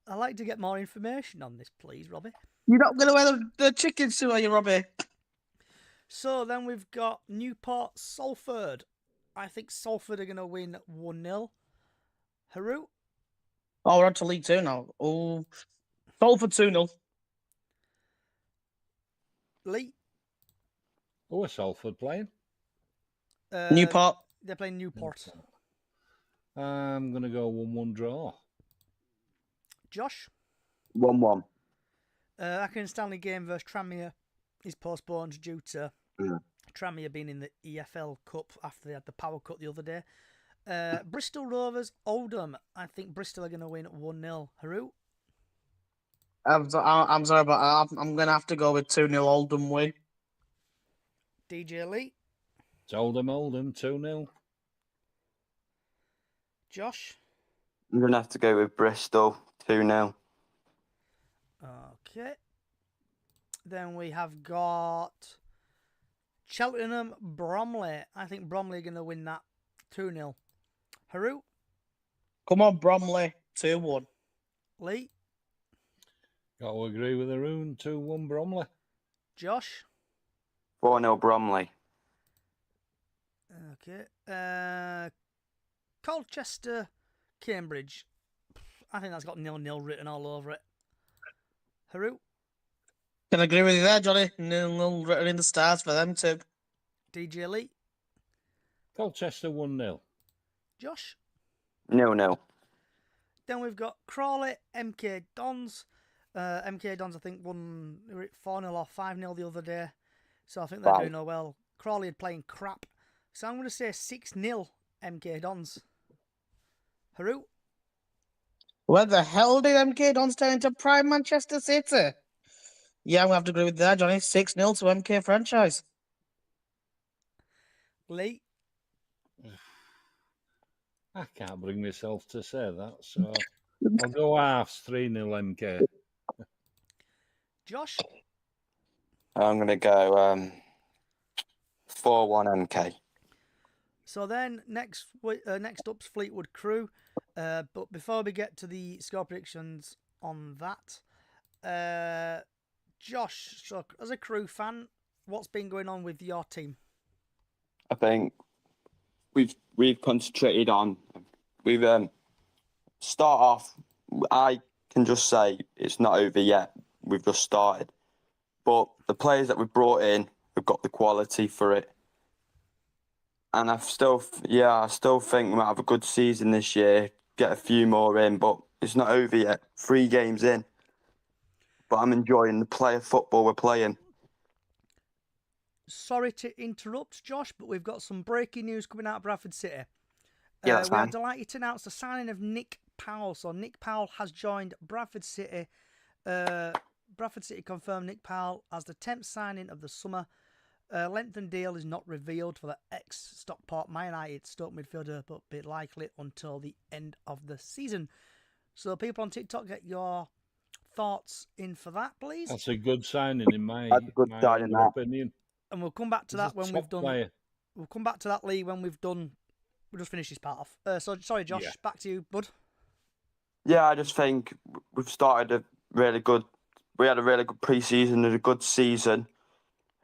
I'd like to get more information on this, please, Robbie. You're not going to wear the chicken suit, are you, Robbie? So then we've got Newport Salford. I think Salford are going to win 1-0. Haru? Oh, we're on to League 2 now. Oh, Salford 2-0. Lee? Who are Salford playing? Newport. They're playing Newport. I'm going to go 1-1 draw. Josh? 1-1. Accrington Stanley game versus Tranmere is postponed due to Tranmere being in the EFL Cup after they had the Power Cup the other day. Bristol Rovers, Oldham. I think Bristol are going to win 1-0. Haru? I'm sorry, but I'm going to have to go with 2-0 Oldham win. DJ Lee? It's Oldham, 2-0. Josh? I'm going to have to go with Bristol 2-0. Okay. Then we have got Cheltenham, Bromley. I think Bromley are going to win that 2-0. Haru? Come on, Bromley 2-1. Lee? Got to agree with Arun. 2-1 Bromley. Josh? 4-0 Bromley. Okay. Colchester, Cambridge. I think that's got 0-0 written all over it. Haru? Can I agree with you there, Johnny? 0-0 written in the stars for them too. DJ Lee? Colchester 1-0. Josh? 0-0. Then we've got Crawley, MK Dons. MK Dons, I think, won 4-0 or 5-0 the other day. So I think they're doing well. Crawley are playing crap. So I'm going to say 6-0 MK Dons. Haru? Where the hell did MK Dons turn into prime Manchester City? Yeah, I'm going to have to agree with that, Johnny. 6-0 to MK franchise. Lee? I can't bring myself to say that, so I'll go halves 3-0 MK. Josh? I'm going to go 4-1 MK. So then next up's Fleetwood Crew. But before we get to the score predictions on that, Josh, so as a Crew fan, what's been going on with your team? I think we've concentrated on start off. I can just say it's not over yet. We've just started, but the players that we've brought in have got the quality for it, and I still think we might have a good season this year. Get a few more in, but it's not over yet. 3 games in, but I'm enjoying the player football we're playing. Sorry to interrupt, Josh, but we've got some breaking news coming out of Bradford City. Yeah, that's we are fine. delighted to announce the signing of Nick Powell. So Nick Powell has joined Bradford City. Bradford City confirmed Nick Powell as the 10th signing of the summer. Length and deal is not revealed for the ex-Stockport Man United Stoke midfielder, but be likely until the end of the season. So people on TikTok, get your thoughts in for that, please. That's a good signing in my opinion. And we'll come back to that when we've done. Player. We'll come back to that, Lee, when we've done. We'll just finish this part off. So sorry, Josh. Yeah. Back to you, bud. Yeah, I just think we've started a really good. We had a really good pre-season and a good season.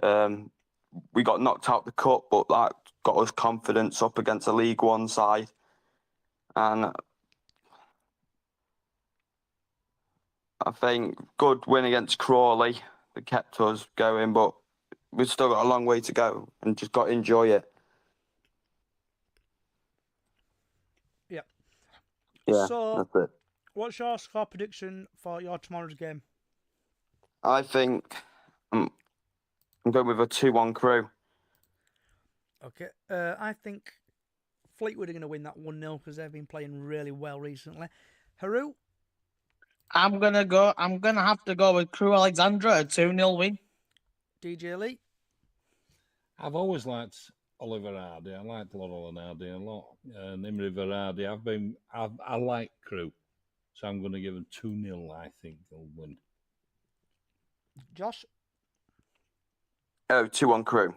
We got knocked out the cup, but that got us confidence up against a League One side, and I think good win against Crawley that kept us going, but we've still got a long way to go and just got to enjoy it. Yeah. Yeah, So, that's it. what's your score prediction for your tomorrow's game? I think I'm going with a 2-1 Crew. Okay. I think Fleetwood are going to win that 1-0 because they've been playing really well recently. Haru? I'm gonna have to go with Crew Alexandra, a 2-0 win. DJ Lee? I've always liked Oliver Hardy. I liked Laurel and Hardy a lot. Imre Hardy. I like Crew. So I'm going to give them 2-0, I think they'll win. Josh? Oh, 2-1 Crew.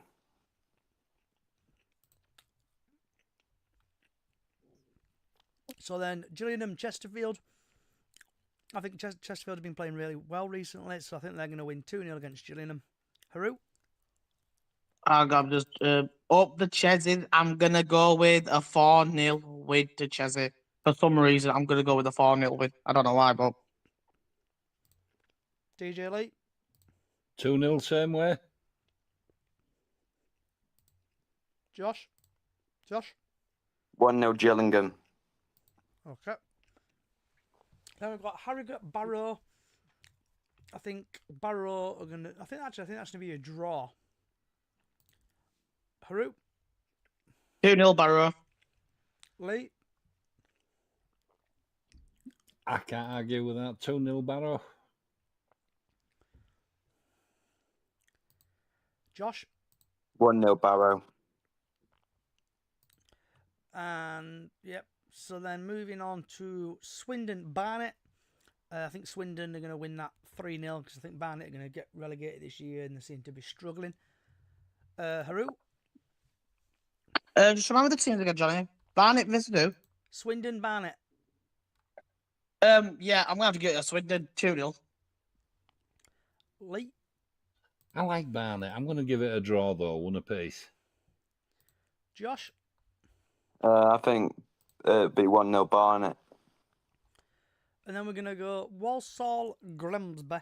So then, Gillingham, Chesterfield. I think Chesterfield have been playing really well recently, so I think they're going to win 2-0 against Gillingham. Haru? I'm just up the Chesney. I'm going to go with a 4-0 win to Chesney. For some reason, I'm going to go with a 4-0 win. I don't know why, but... DJ Lee? 2-0 same way. Josh? 1-0 Gillingham. Okay. Then we've got Harrogate, Barrow. I think Barrow are going to... I think that's going to be a draw. Haru? 2-0 Barrow. Lee? I can't argue with that. 2-0 Barrow. Josh? 1-0 Barrow. And, yep. So then moving on to Swindon, Barnet. I think Swindon are going to win that 3-0 because I think Barnet are going to get relegated this year and they seem to be struggling. Haru? Just remember the teams again, Johnny. Barnet versus who? Swindon, Barnet. Yeah, I'm going to have to get a Swindon 2-0. Lee? I like Barnet. I'm going to give it a draw, though. 1 apiece. Josh? I think it'd be 1-0 Barnet. And then we're going to go Walsall, Grimsby.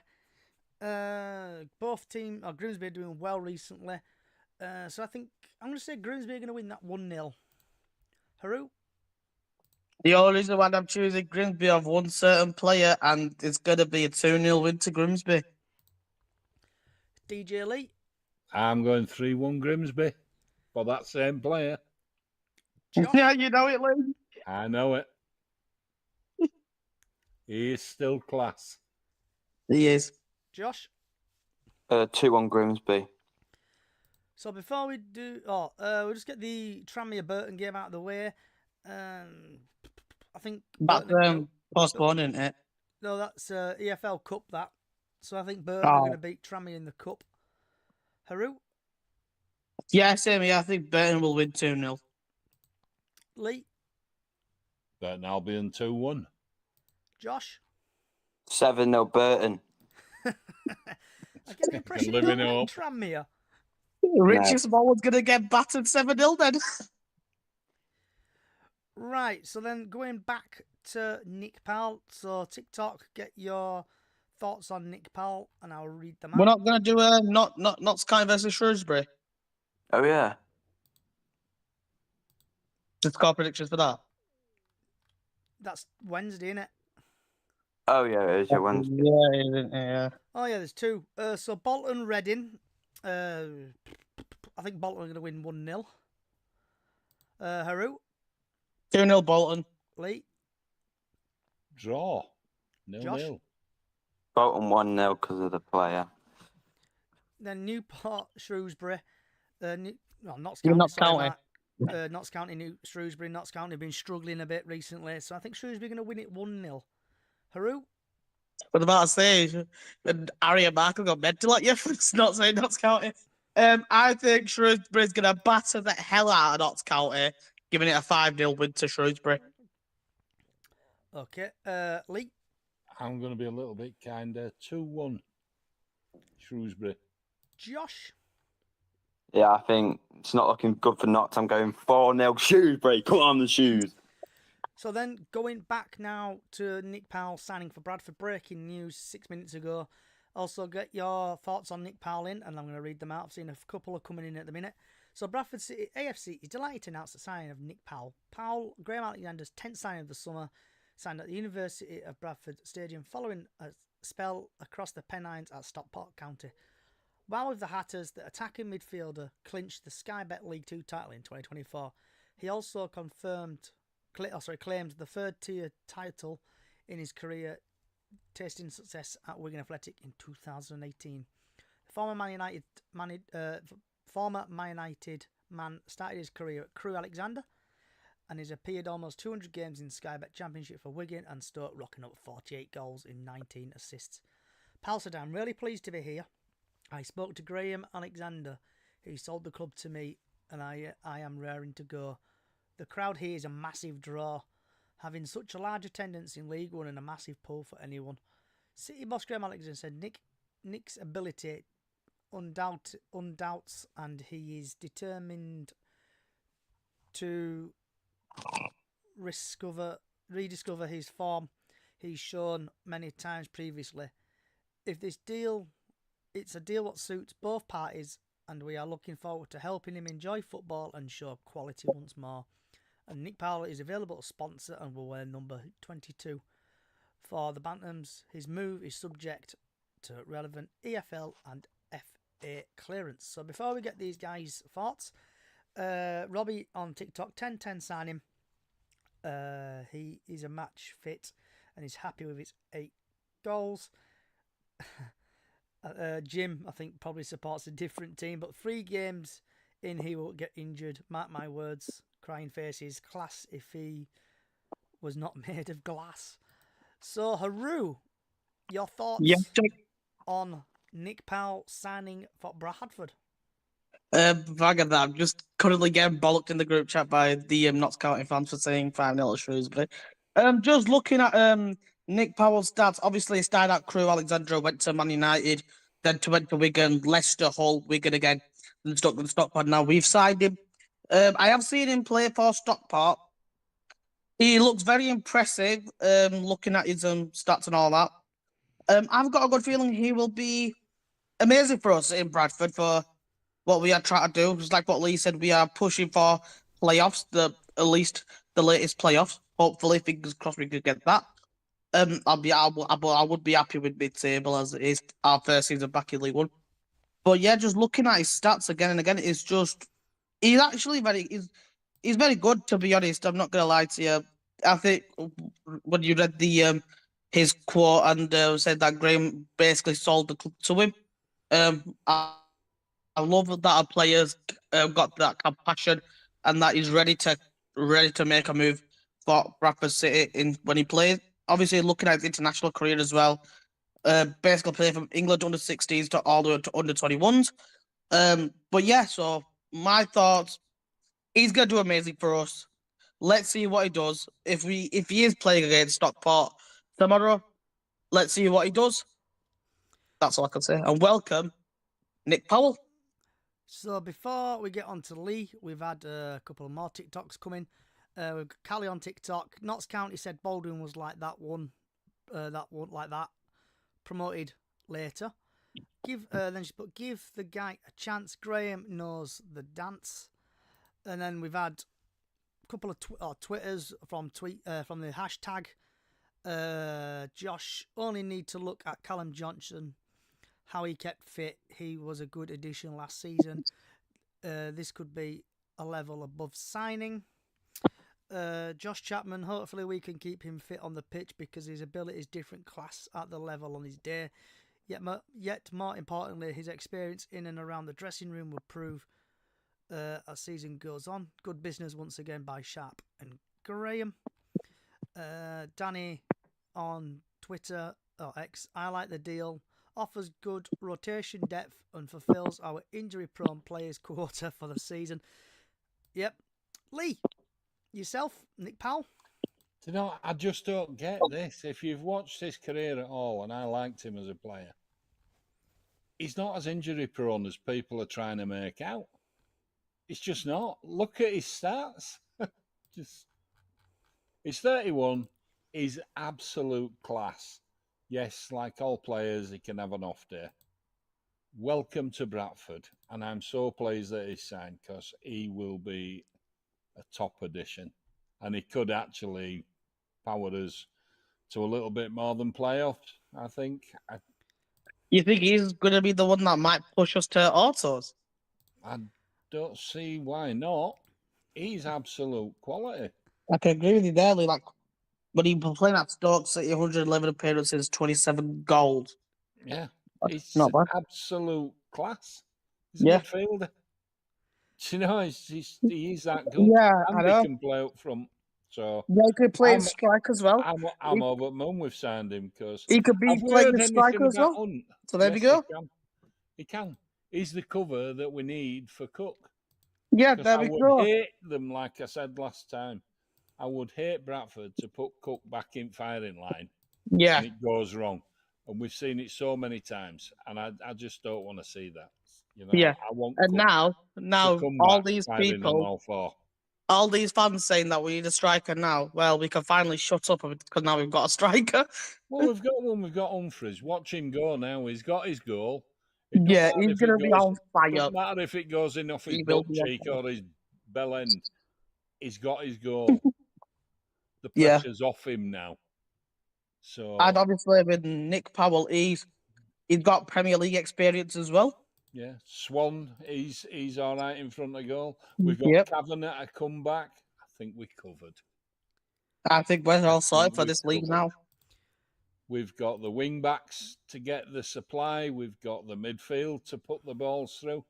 Both teams, Grimsby are doing well recently. So I think, I'm going to say Grimsby are going to win that 1-0. Haru? The only reason why I'm choosing Grimsby of one certain player, and it's going to be a 2-0 win to Grimsby. DJ Lee? I'm going 3-1 Grimsby for that same player. Josh? Yeah, you know it, Lee. I know it. He is still class. He is. Josh? 2-1 Grimsby. So before we do... we'll just get the Tranmere Burton game out of the way. I think... That's Burton postponed, isn't it? No, that's EFL Cup, that. So I think Burton are going to beat Tranmere in the Cup. Haru? Yeah, same here. I think Burton will win 2-0. Lee? Burton Albion 2-1. Josh? 7-0 Burton. I get the impression you living don't like up. Tranmere. Richie Smallwood's going to get battered 7-0 then. Right, so then going back to Nick Powell. So TikTok, get your thoughts on Nick Powell and I'll read them out. We're not going to do not Sky versus Shrewsbury. Oh, yeah. The score predictions for that. That's Wednesday, innit? Oh, yeah, it is your Wednesday. Yeah, isn't it? Yeah. Oh, yeah, there's two. So Bolton, Reading. I think Bolton are going to win 1-0. Haru? 2-0 Bolton. Lee? Draw. Josh? 0-0. Bolton 1-0 because of the player. Then Newport, Shrewsbury. Notts You're County. Notts sorry, County. Matt. Notts County, Shrewsbury. Notts County have been struggling a bit recently. So I think Shrewsbury are going to win it 1-0. Haru? What about to say? Harry and Michael got mental at you for not saying Notts County. I think Shrewsbury's going to batter the hell out of Notts County, giving it a 5-0 win to Shrewsbury. Okay. Lee? I'm going to be a little bit kinder. 2-1 Shrewsbury. Josh? Yeah, I think it's not looking good for Notts. I'm going 4-0 Shrewsbury. Come on, the shoes. So then going back now to Nick Powell signing for Bradford. Breaking news 6 minutes ago. Also get your thoughts on Nick Powell in, and I'm going to read them out. I've seen a couple are coming in at the minute. So Bradford City AFC is delighted to announce the signing of Nick Powell. Powell, Graham Alexander's 10th signing of the summer, signed at the University of Bradford Stadium following a spell across the Pennines at Stockport County. While with the Hatters, the attacking midfielder clinched the Sky Bet League 2 title in 2024. He also claimed the third-tier title in his career, tasting success at Wigan Athletic in 2018. The former former Man United man started his career at Crewe Alexander and has appeared almost 200 games in Sky Bet Championship for Wigan and Stoke, rocking up 48 goals in 19 assists. Pal said, I'm really pleased to be here. I spoke to Graham Alexander, who sold the club to me, and I am raring to go. The crowd here is a massive draw, having such a large attendance in League One and a massive pull for anyone. City boss Graham Alexander said Nick's ability undoubts, and he is determined to rediscover his form he's shown many times previously. If this deal, it's a deal that suits both parties, and we are looking forward to helping him enjoy football and show quality once more. And Nick Powell is available to sponsor and will wear number 22 for the Bantams. His move is subject to relevant EFL and FA clearance. So before we get these guys' thoughts, Robbie on TikTok, 10-10 sign him. He is a match fit and is happy with his 8 goals. Jim, I think, probably supports a different team, but 3 games in he will get injured. Mark my words. Crying faces. Class if he was not made of glass. So, Haru, your thoughts on Nick Powell signing for Bradford? Bag of that. I'm just currently getting bollocked in the group chat by the Notts County fans for saying 5-0 at Shrewsbury. Just looking at Nick Powell's stats, obviously he started at Crewe Alexandra, went to Man United, then went to Wigan, Leicester, Hull, Wigan again, and Stockport. Now we've signed him. I have seen him play for Stockport. He looks very impressive, looking at his stats and all that. I've got a good feeling he will be amazing for us in Bradford for what we are trying to do. Just like what Lee said, we are pushing for playoffs, at least the latest playoffs. Hopefully, fingers crossed, we could get that. I would be happy with mid-table as it is our first season back in League One. But yeah, just looking at his stats again and again, it's just he's actually he's very good, to be honest. I'm not gonna lie to you. I think when you read the his quote and said that Graham basically sold the club to him, I love that our players got that compassion and that he's ready to make a move for Bradford City when he plays. Obviously, looking at his international career as well, basically played from England under 16s to all the way to under 21s. But yeah, so my thoughts, he's gonna do amazing for us. Let's see what he does. If he is playing against Stockport tomorrow, let's see what he does. That's all I can say. And welcome, Nick Powell. So before we get on to Lee, we've had a couple of more TikToks coming. We've got Callie on TikTok. Notts County said Baldwin was like that one, like that. Promoted later. Then she put, give the guy a chance. Graham knows the dance. And then we've had a couple of Twitters from the hashtag. Josh, only need to look at Callum Johnson. How he kept fit. He was a good addition last season. This could be a level above signing. Josh Chapman, hopefully we can keep him fit on the pitch because his ability is different class at the level on his day. Yet more importantly, his experience in and around the dressing room will prove as season goes on. Good business once again by Sharp and Graham. Danny on Twitter or X, I like the deal. Offers good rotation depth and fulfills our injury-prone players' quota for the season. Yep. Lee, yourself, Nick Powell? You know, I just don't get this. If you've watched his career at all, and I liked him as a player, he's not as injury-prone as people are trying to make out. It's just not. Look at his stats. He's 31. He's absolute class. Yes, like all players, he can have an off day. Welcome to Bradford, and I'm so pleased that he's signed because he will be a top addition, and he could actually power us to a little bit more than playoffs, I think. You think he's going to be the one that might push us to autos? I don't see why not. He's absolute quality. I can agree with you there, Lee. Like, when he was playing at Stoke City, 111 appearances, 27 goals. Yeah, That's he's not bad. absolute class. He's a Yeah. midfielder. Do you know, he is that good. Yeah, I And he know. can play up front. So Yeah, he could play in I'm strike as well. I'm over the moon we've signed him because He could be have we playing heard a anything striker as about well. Hunt? So there we Yes, he go. can. He can. He's the cover that we need for Cook. Yeah, Because there I we would go. hate them, like I said last time. I would hate Bradford to put Cook back in firing line Yeah, and it goes wrong. And we've seen it so many times, and I just don't want to see that. You know, yeah. I want And Cook now to come all back these firing on people, all four. all these fans saying that we need a striker now. Well, we can finally shut up because now we've got a striker. Well, we've got one. We've got Humphreys. Watch him go now. He's got his goal. It don't Yeah, matter he's if it gonna be goes. on fire. Don't matter if it goes in off his He will butt be on cheek fire. or his bell end. He's got his goal. The Yeah, pressure's off him now. and So obviously with Nick Powell, he's got Premier League experience as well. yeah, Swan, he's all right in front of goal. We've got Yep, Kavanagh a comeback. I think we covered. I think we're I all sorted think for we've this league covered. now. We've got the wing backs to get the supply. We've got the midfield to put the balls through.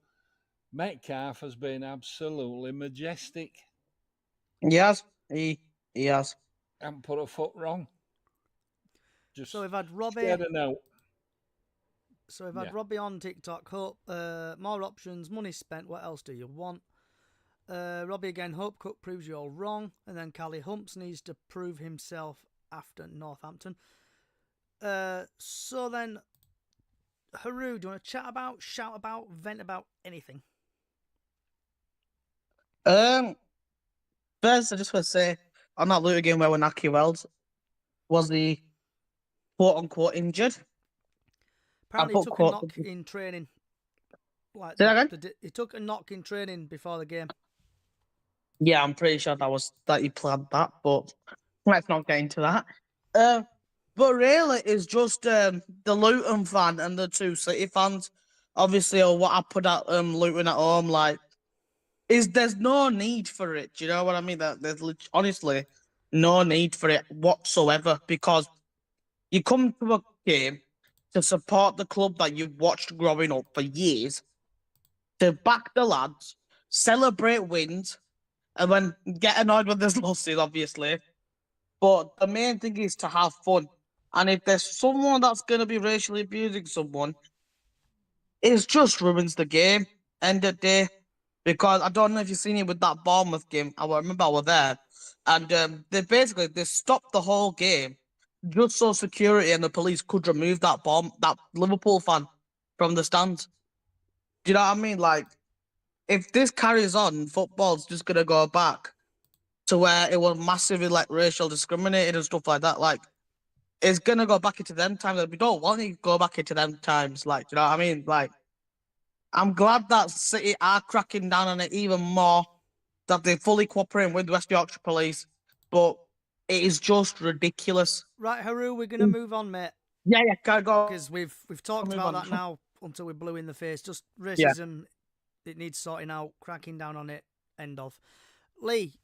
Metcalf has been absolutely majestic. He has. He has. Haven't put a foot wrong. Just So we've had Robbie. scared a note. So we've had Robbie on TikTok. Hope more options, money spent. What else do you want? Robbie again. Hope Cook proves you all wrong, and then Callie Humps needs to prove himself after Northampton. So then, Haru, do you want to chat about, shout about, vent about anything? First, I just want to say on that Luton game where Wanaki Wells was the quote unquote injured. Apparently, he took a knock in training. Like he took a knock in training before the game. Yeah, I'm pretty sure that he planned that, but let's not get into that. But really, it's just the Luton fan and the two City fans. Obviously, or what I put at Luton at home, like, there's no need for it. Do you know what I mean? That there's honestly no need for it whatsoever because you come to a game to support the club that you've watched growing up for years, to back the lads, celebrate wins, and then get annoyed when there's losses, obviously. But the main thing is to have fun. And if there's someone that's going to be racially abusing someone, it just ruins the game. End of the day. Because I don't know if you've seen it with that Bournemouth game. I remember I was there. And they stopped the whole game just so security and the police could remove that Liverpool fan from the stands. Do you know what I mean? Like, if this carries on, football's just going to go back to where it was massively like racial discriminated and stuff like that. Like, it's gonna go back into them times. Like, we don't want it to go back into them times. Like, do you know what I mean? Like, I'm glad that City are cracking down on it even more, that they're fully cooperating with West Yorkshire Police, but it is just ridiculous. Right, Haru, we're gonna move on, mate. Yeah, gotta go. Because we've talked about that now until we're blue in the face. Just racism, it needs sorting out, cracking down on it, end of. Lee.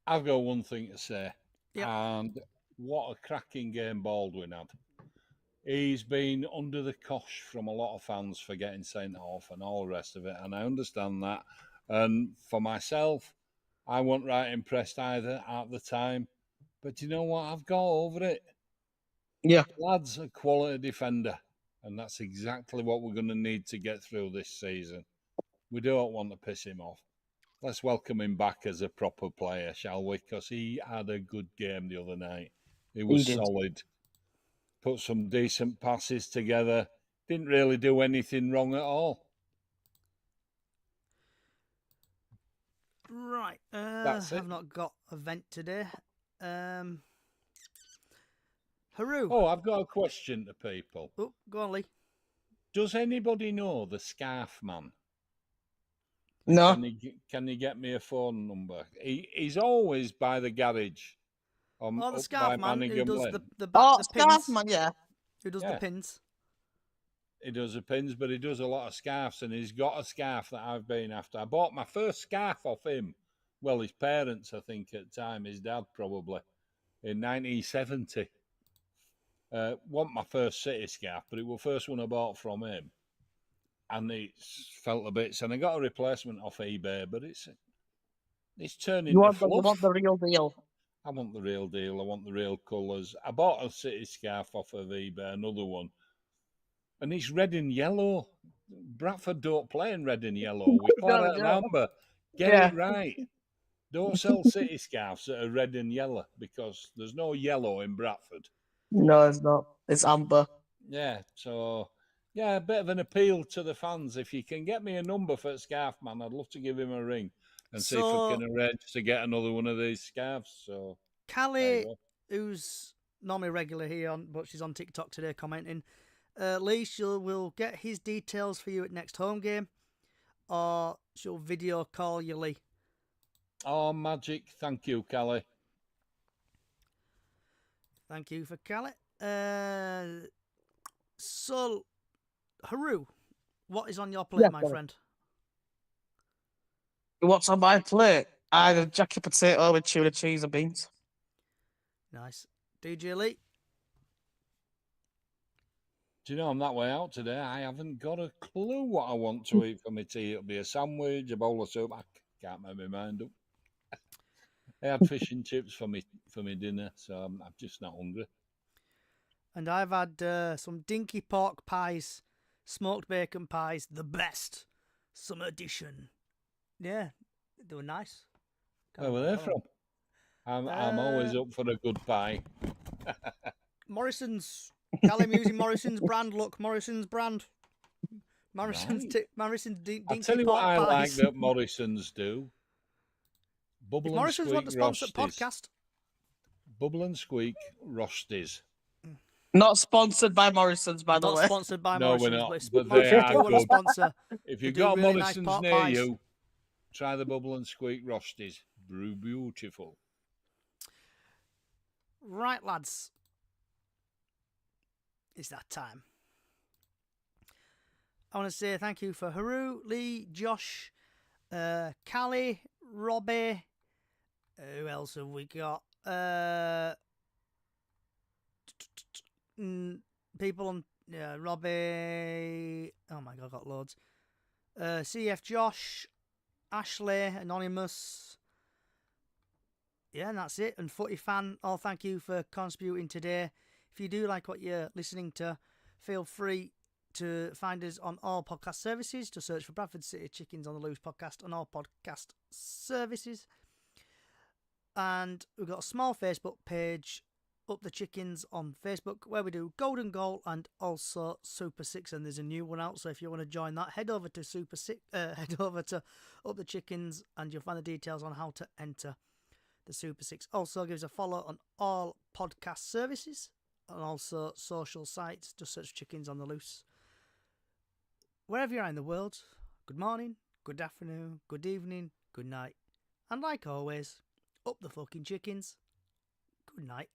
I've got one thing to say. Yep. And what a cracking game Baldwin had. He's been under the cosh from a lot of fans for getting sent off and all the rest of it, and I understand that. And for myself, I wasn't right impressed either at the time. But you know what? I've got over it. Yeah. Lad's a quality defender, and that's exactly what we're going to need to get through this season. We don't want to piss him off. Let's welcome him back as a proper player, shall we? Because he had a good game the other night. He was solid. Put some decent passes together. Didn't really do anything wrong at all. Right. That's it. I've not got a vent today. Haru. Oh, I've got a question to people. Oh, go on, Lee. Does anybody know the Scarf Man? No. Can you get me a phone number? He's always by the garage. The Scarf Man who does the Scarf pins. Man, yeah. Who does the pins. He does the pins, but he does a lot of scarves, and he's got a scarf that I've been after. I bought my first scarf off him. Well, his parents, I think, at the time, his dad probably, in 1970. Wasn't my first City scarf, but it was the first one I bought from him. and it's felt a bit. And I got a replacement off eBay, but it's turning You to want the, you fluff. want the real deal. I want the real deal. I want the real colours. I bought a City scarf off of eBay, another one, and it's red and yellow. Bradford don't play in red and yellow. We play No, out in no. amber. Get Yeah. it right. Don't sell City scarves that are red and yellow because there's no yellow in Bradford. No, it's not. It's amber. Yeah, so yeah, a bit of an appeal to the fans. If you can get me a number for a scarf man, I'd love to give him a ring and see if we So- can arrange to get another one of these scarves. So there you Callie, go. who's normally regular here, but she's on TikTok today commenting. Lee, will get his details for you at next home game, or she'll video call you, Lee. Oh, magic. Thank you, Callie. Thank you for Callie. So, Haru, what is on your plate, Yeah, my sorry. friend? What's on my plate? I had a jacket potato with tuna, cheese, and beans. Nice. DJ Lee? Do you know I'm that way out today? I haven't got a clue what I want to eat for my tea. It'll be a sandwich, a bowl of soup. I can't make my mind up. I had fish and chips for me dinner, so I'm just not hungry. And I've had some dinky pork pies, smoked bacon pies, the best. Summer edition. Yeah, they were nice. Where were they from? I'm always up for a good pie. Morrison's. Callum using Morrison's brand. Look, Morrison's brand. Morrison's Right. Morrison's I'll dinky tell you what pork I like pies. that Morrison's do. If Bubble and Morrison's want squeak to sponsor rosties. podcast, Bubble and squeak rosties. Not sponsored by Morrison's, by the not way. sponsored by No, we're Morrison's, not, but they Morrison's are do want to good. sponsor. If They you've do got really nice Morrison's pork near pies. you, try the bubble and squeak rosties. Brew beautiful. Right, lads. It's that time. I want to say thank you for Haru, Lee, Josh, Callie, Robbie. Who else have we got? People on Robbie. Oh my god, I've got loads. CF Josh, Ashley, Anonymous. Yeah, and that's it. And Footy Fan, all thank you for contributing today. If you do like what you're listening to, feel free to find us on all podcast services. To search for Bradford City Chickens on the Loose podcast on all podcast services. And we've got a small Facebook page, Up the Chickens, on Facebook, where we do Golden Goal and also Super Six. And there's a new one out, so if you want to join that, head over to head over to Up the Chickens, and you'll find the details on how to enter the Super Six. Also, give us a follow on all podcast services and also social sites. Just search Chickens on the Loose. Wherever you are in the world, good morning, good afternoon, good evening, good night. And like always, up the fucking chickens. Good night.